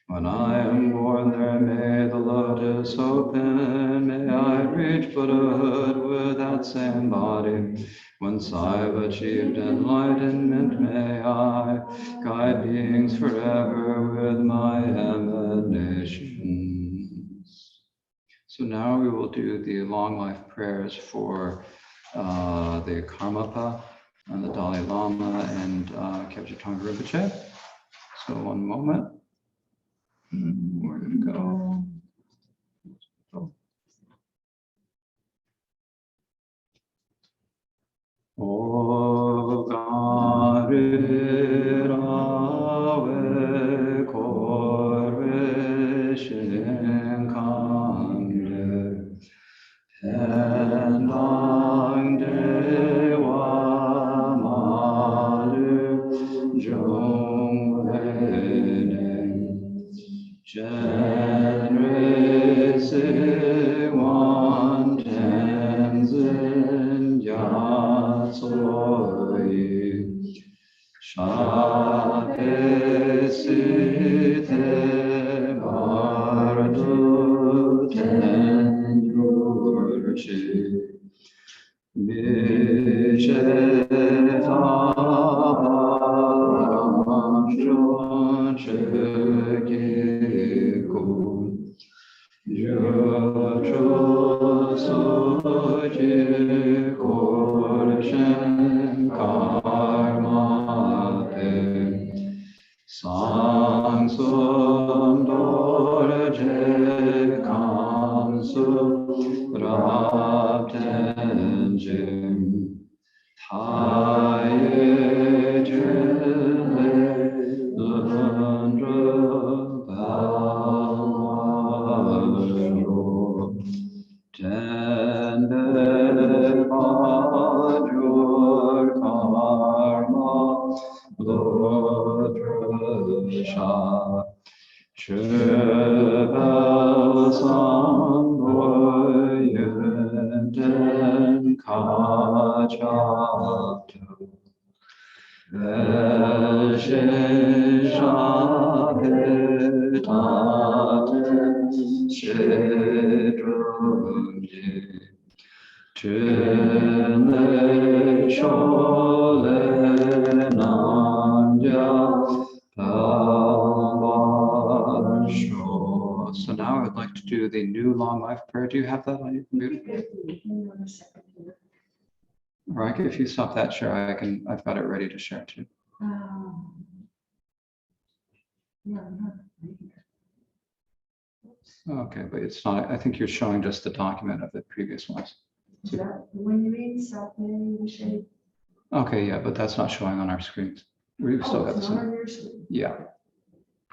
[SPEAKER 1] When I am born there, may the lotus open, may I reach Buddhahood with that same body. Once I've achieved enlightenment, may I guide beings forever with my emanations. So now we will do the long life prayers for the Karmapa and the Dalai Lama and Khyentse Trungpa Rinpoche. So one moment. Where did it go? O Garirawe Korve Shinkamde Pendang Dewa Malu Jongwene Generous one Tenzin Yatsoi Shapesite Bardo Tenurchi Sangsum dorje kamsu raptenjim Taye jele lundra valvaro Tende majur karma Lodrusha Choephel Samboyuden Kachato Veshishapetate Shedrunji Chile Shole Nandya So now I would like to do the new long life prayer. Do you have that on your computer? Or if you stop that share, I've got it ready to share too. Okay, but it's not, I think you're showing just the document of the previous ones.
[SPEAKER 2] When you read something, shape.
[SPEAKER 1] Okay, yeah, but that's not showing on our screens. We've still got the same.
[SPEAKER 2] On your screen.
[SPEAKER 1] Yeah.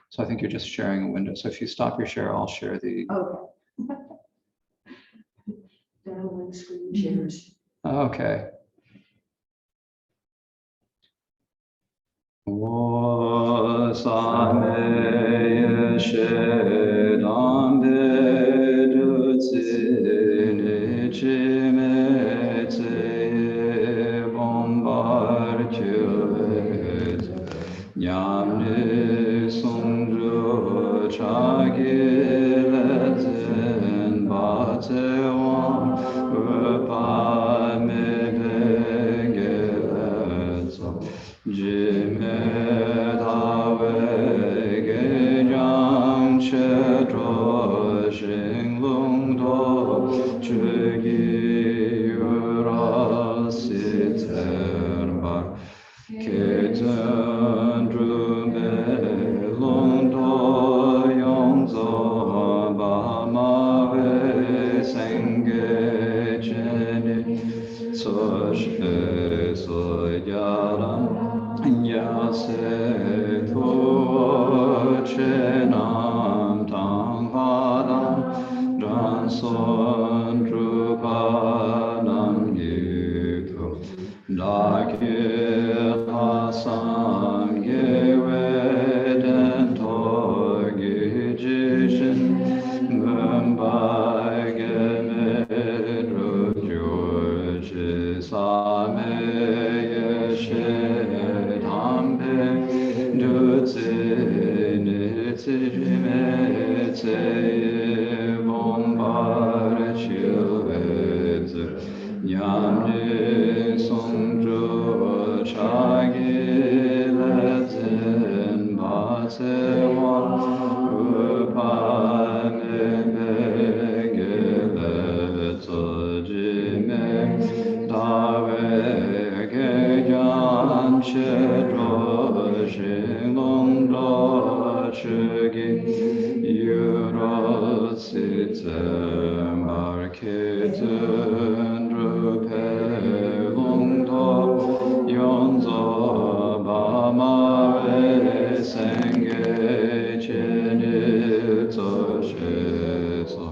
[SPEAKER 1] So I think you're just sharing a window. So if you stop your share, I'll share the.
[SPEAKER 2] Okay. Download screen shares.
[SPEAKER 1] Okay. O Same Shedambe Dutsini Chimete Bombar Kyuet Nyamni Sundru Chagiletzen Batewan Upa Mebegeletzo Jime Dawe Gejang Chetro Shinglung Do Chugi Urasiterbar Keten Drume Lundo Yongzo Bahama Senge Cheni Sosh Soyaram Ya se tu che nam tang padam ran son drupa nam yu tu da ke hasam ye weden to ge jishin gumbai ge me ru jur chi sa me ye she tham pe du tse ne tse me tse bon bar chiu ve tse nyam ne song zhu cha ge le zen ba tse wan ru pa me me ge le tse ji me da ve ge yan che zhuo xin long zhuo chi gi yu ro si tse mar ke zhen zhu pe long do yon zo ba ma ve sen ge che ni zo she zo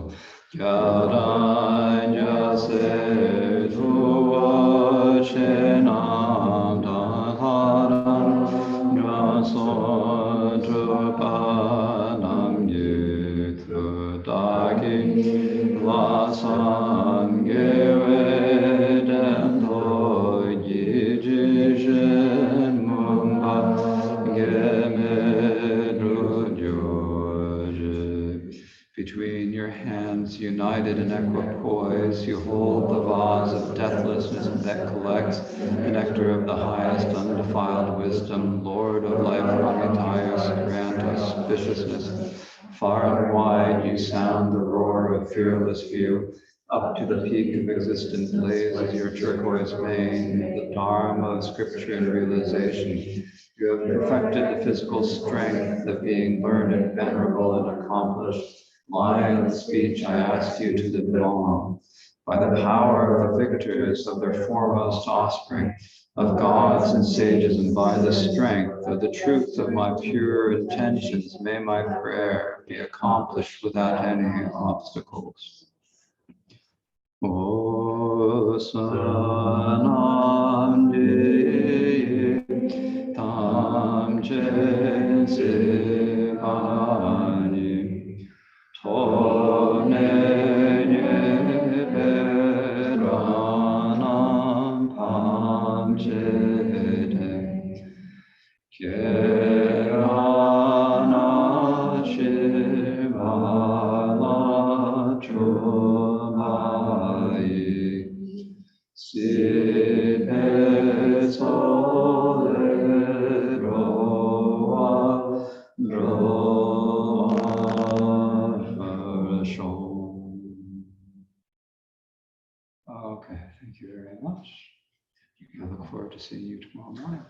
[SPEAKER 1] ya ran ya se tu wa che nam da ha ran ya so tu pa nam yu tu da ki la san ge we den do yi ji shen mung ba ge me ru jo je. Between your hands, united in equipoise, you hold the vase of deathlessness that collects the nectar of the highest undefiled wisdom. Lord of life, Ramitayus, grant auspiciousness. Far and wide you sound the roar of fearless view. Up to the peak of existence blazes your turquoise mane, the dharma of scripture and realization. You have perfected the physical strength of being learned, venerable, and accomplished. Lying in speech, I ask you to live long. By the power of the victors, of their foremost offspring, of gods and sages, and by the strength of the truth of my pure intentions, may my prayer be accomplished without any obstacles. O Sanam Di Tam Je Se Pani To Ne Nye Pe Ranam Pam Je De Kerana Shiva La Chumai Si Pe Sole Roa Roa Shom. Okay, thank you very much. I look forward to seeing you tomorrow morning.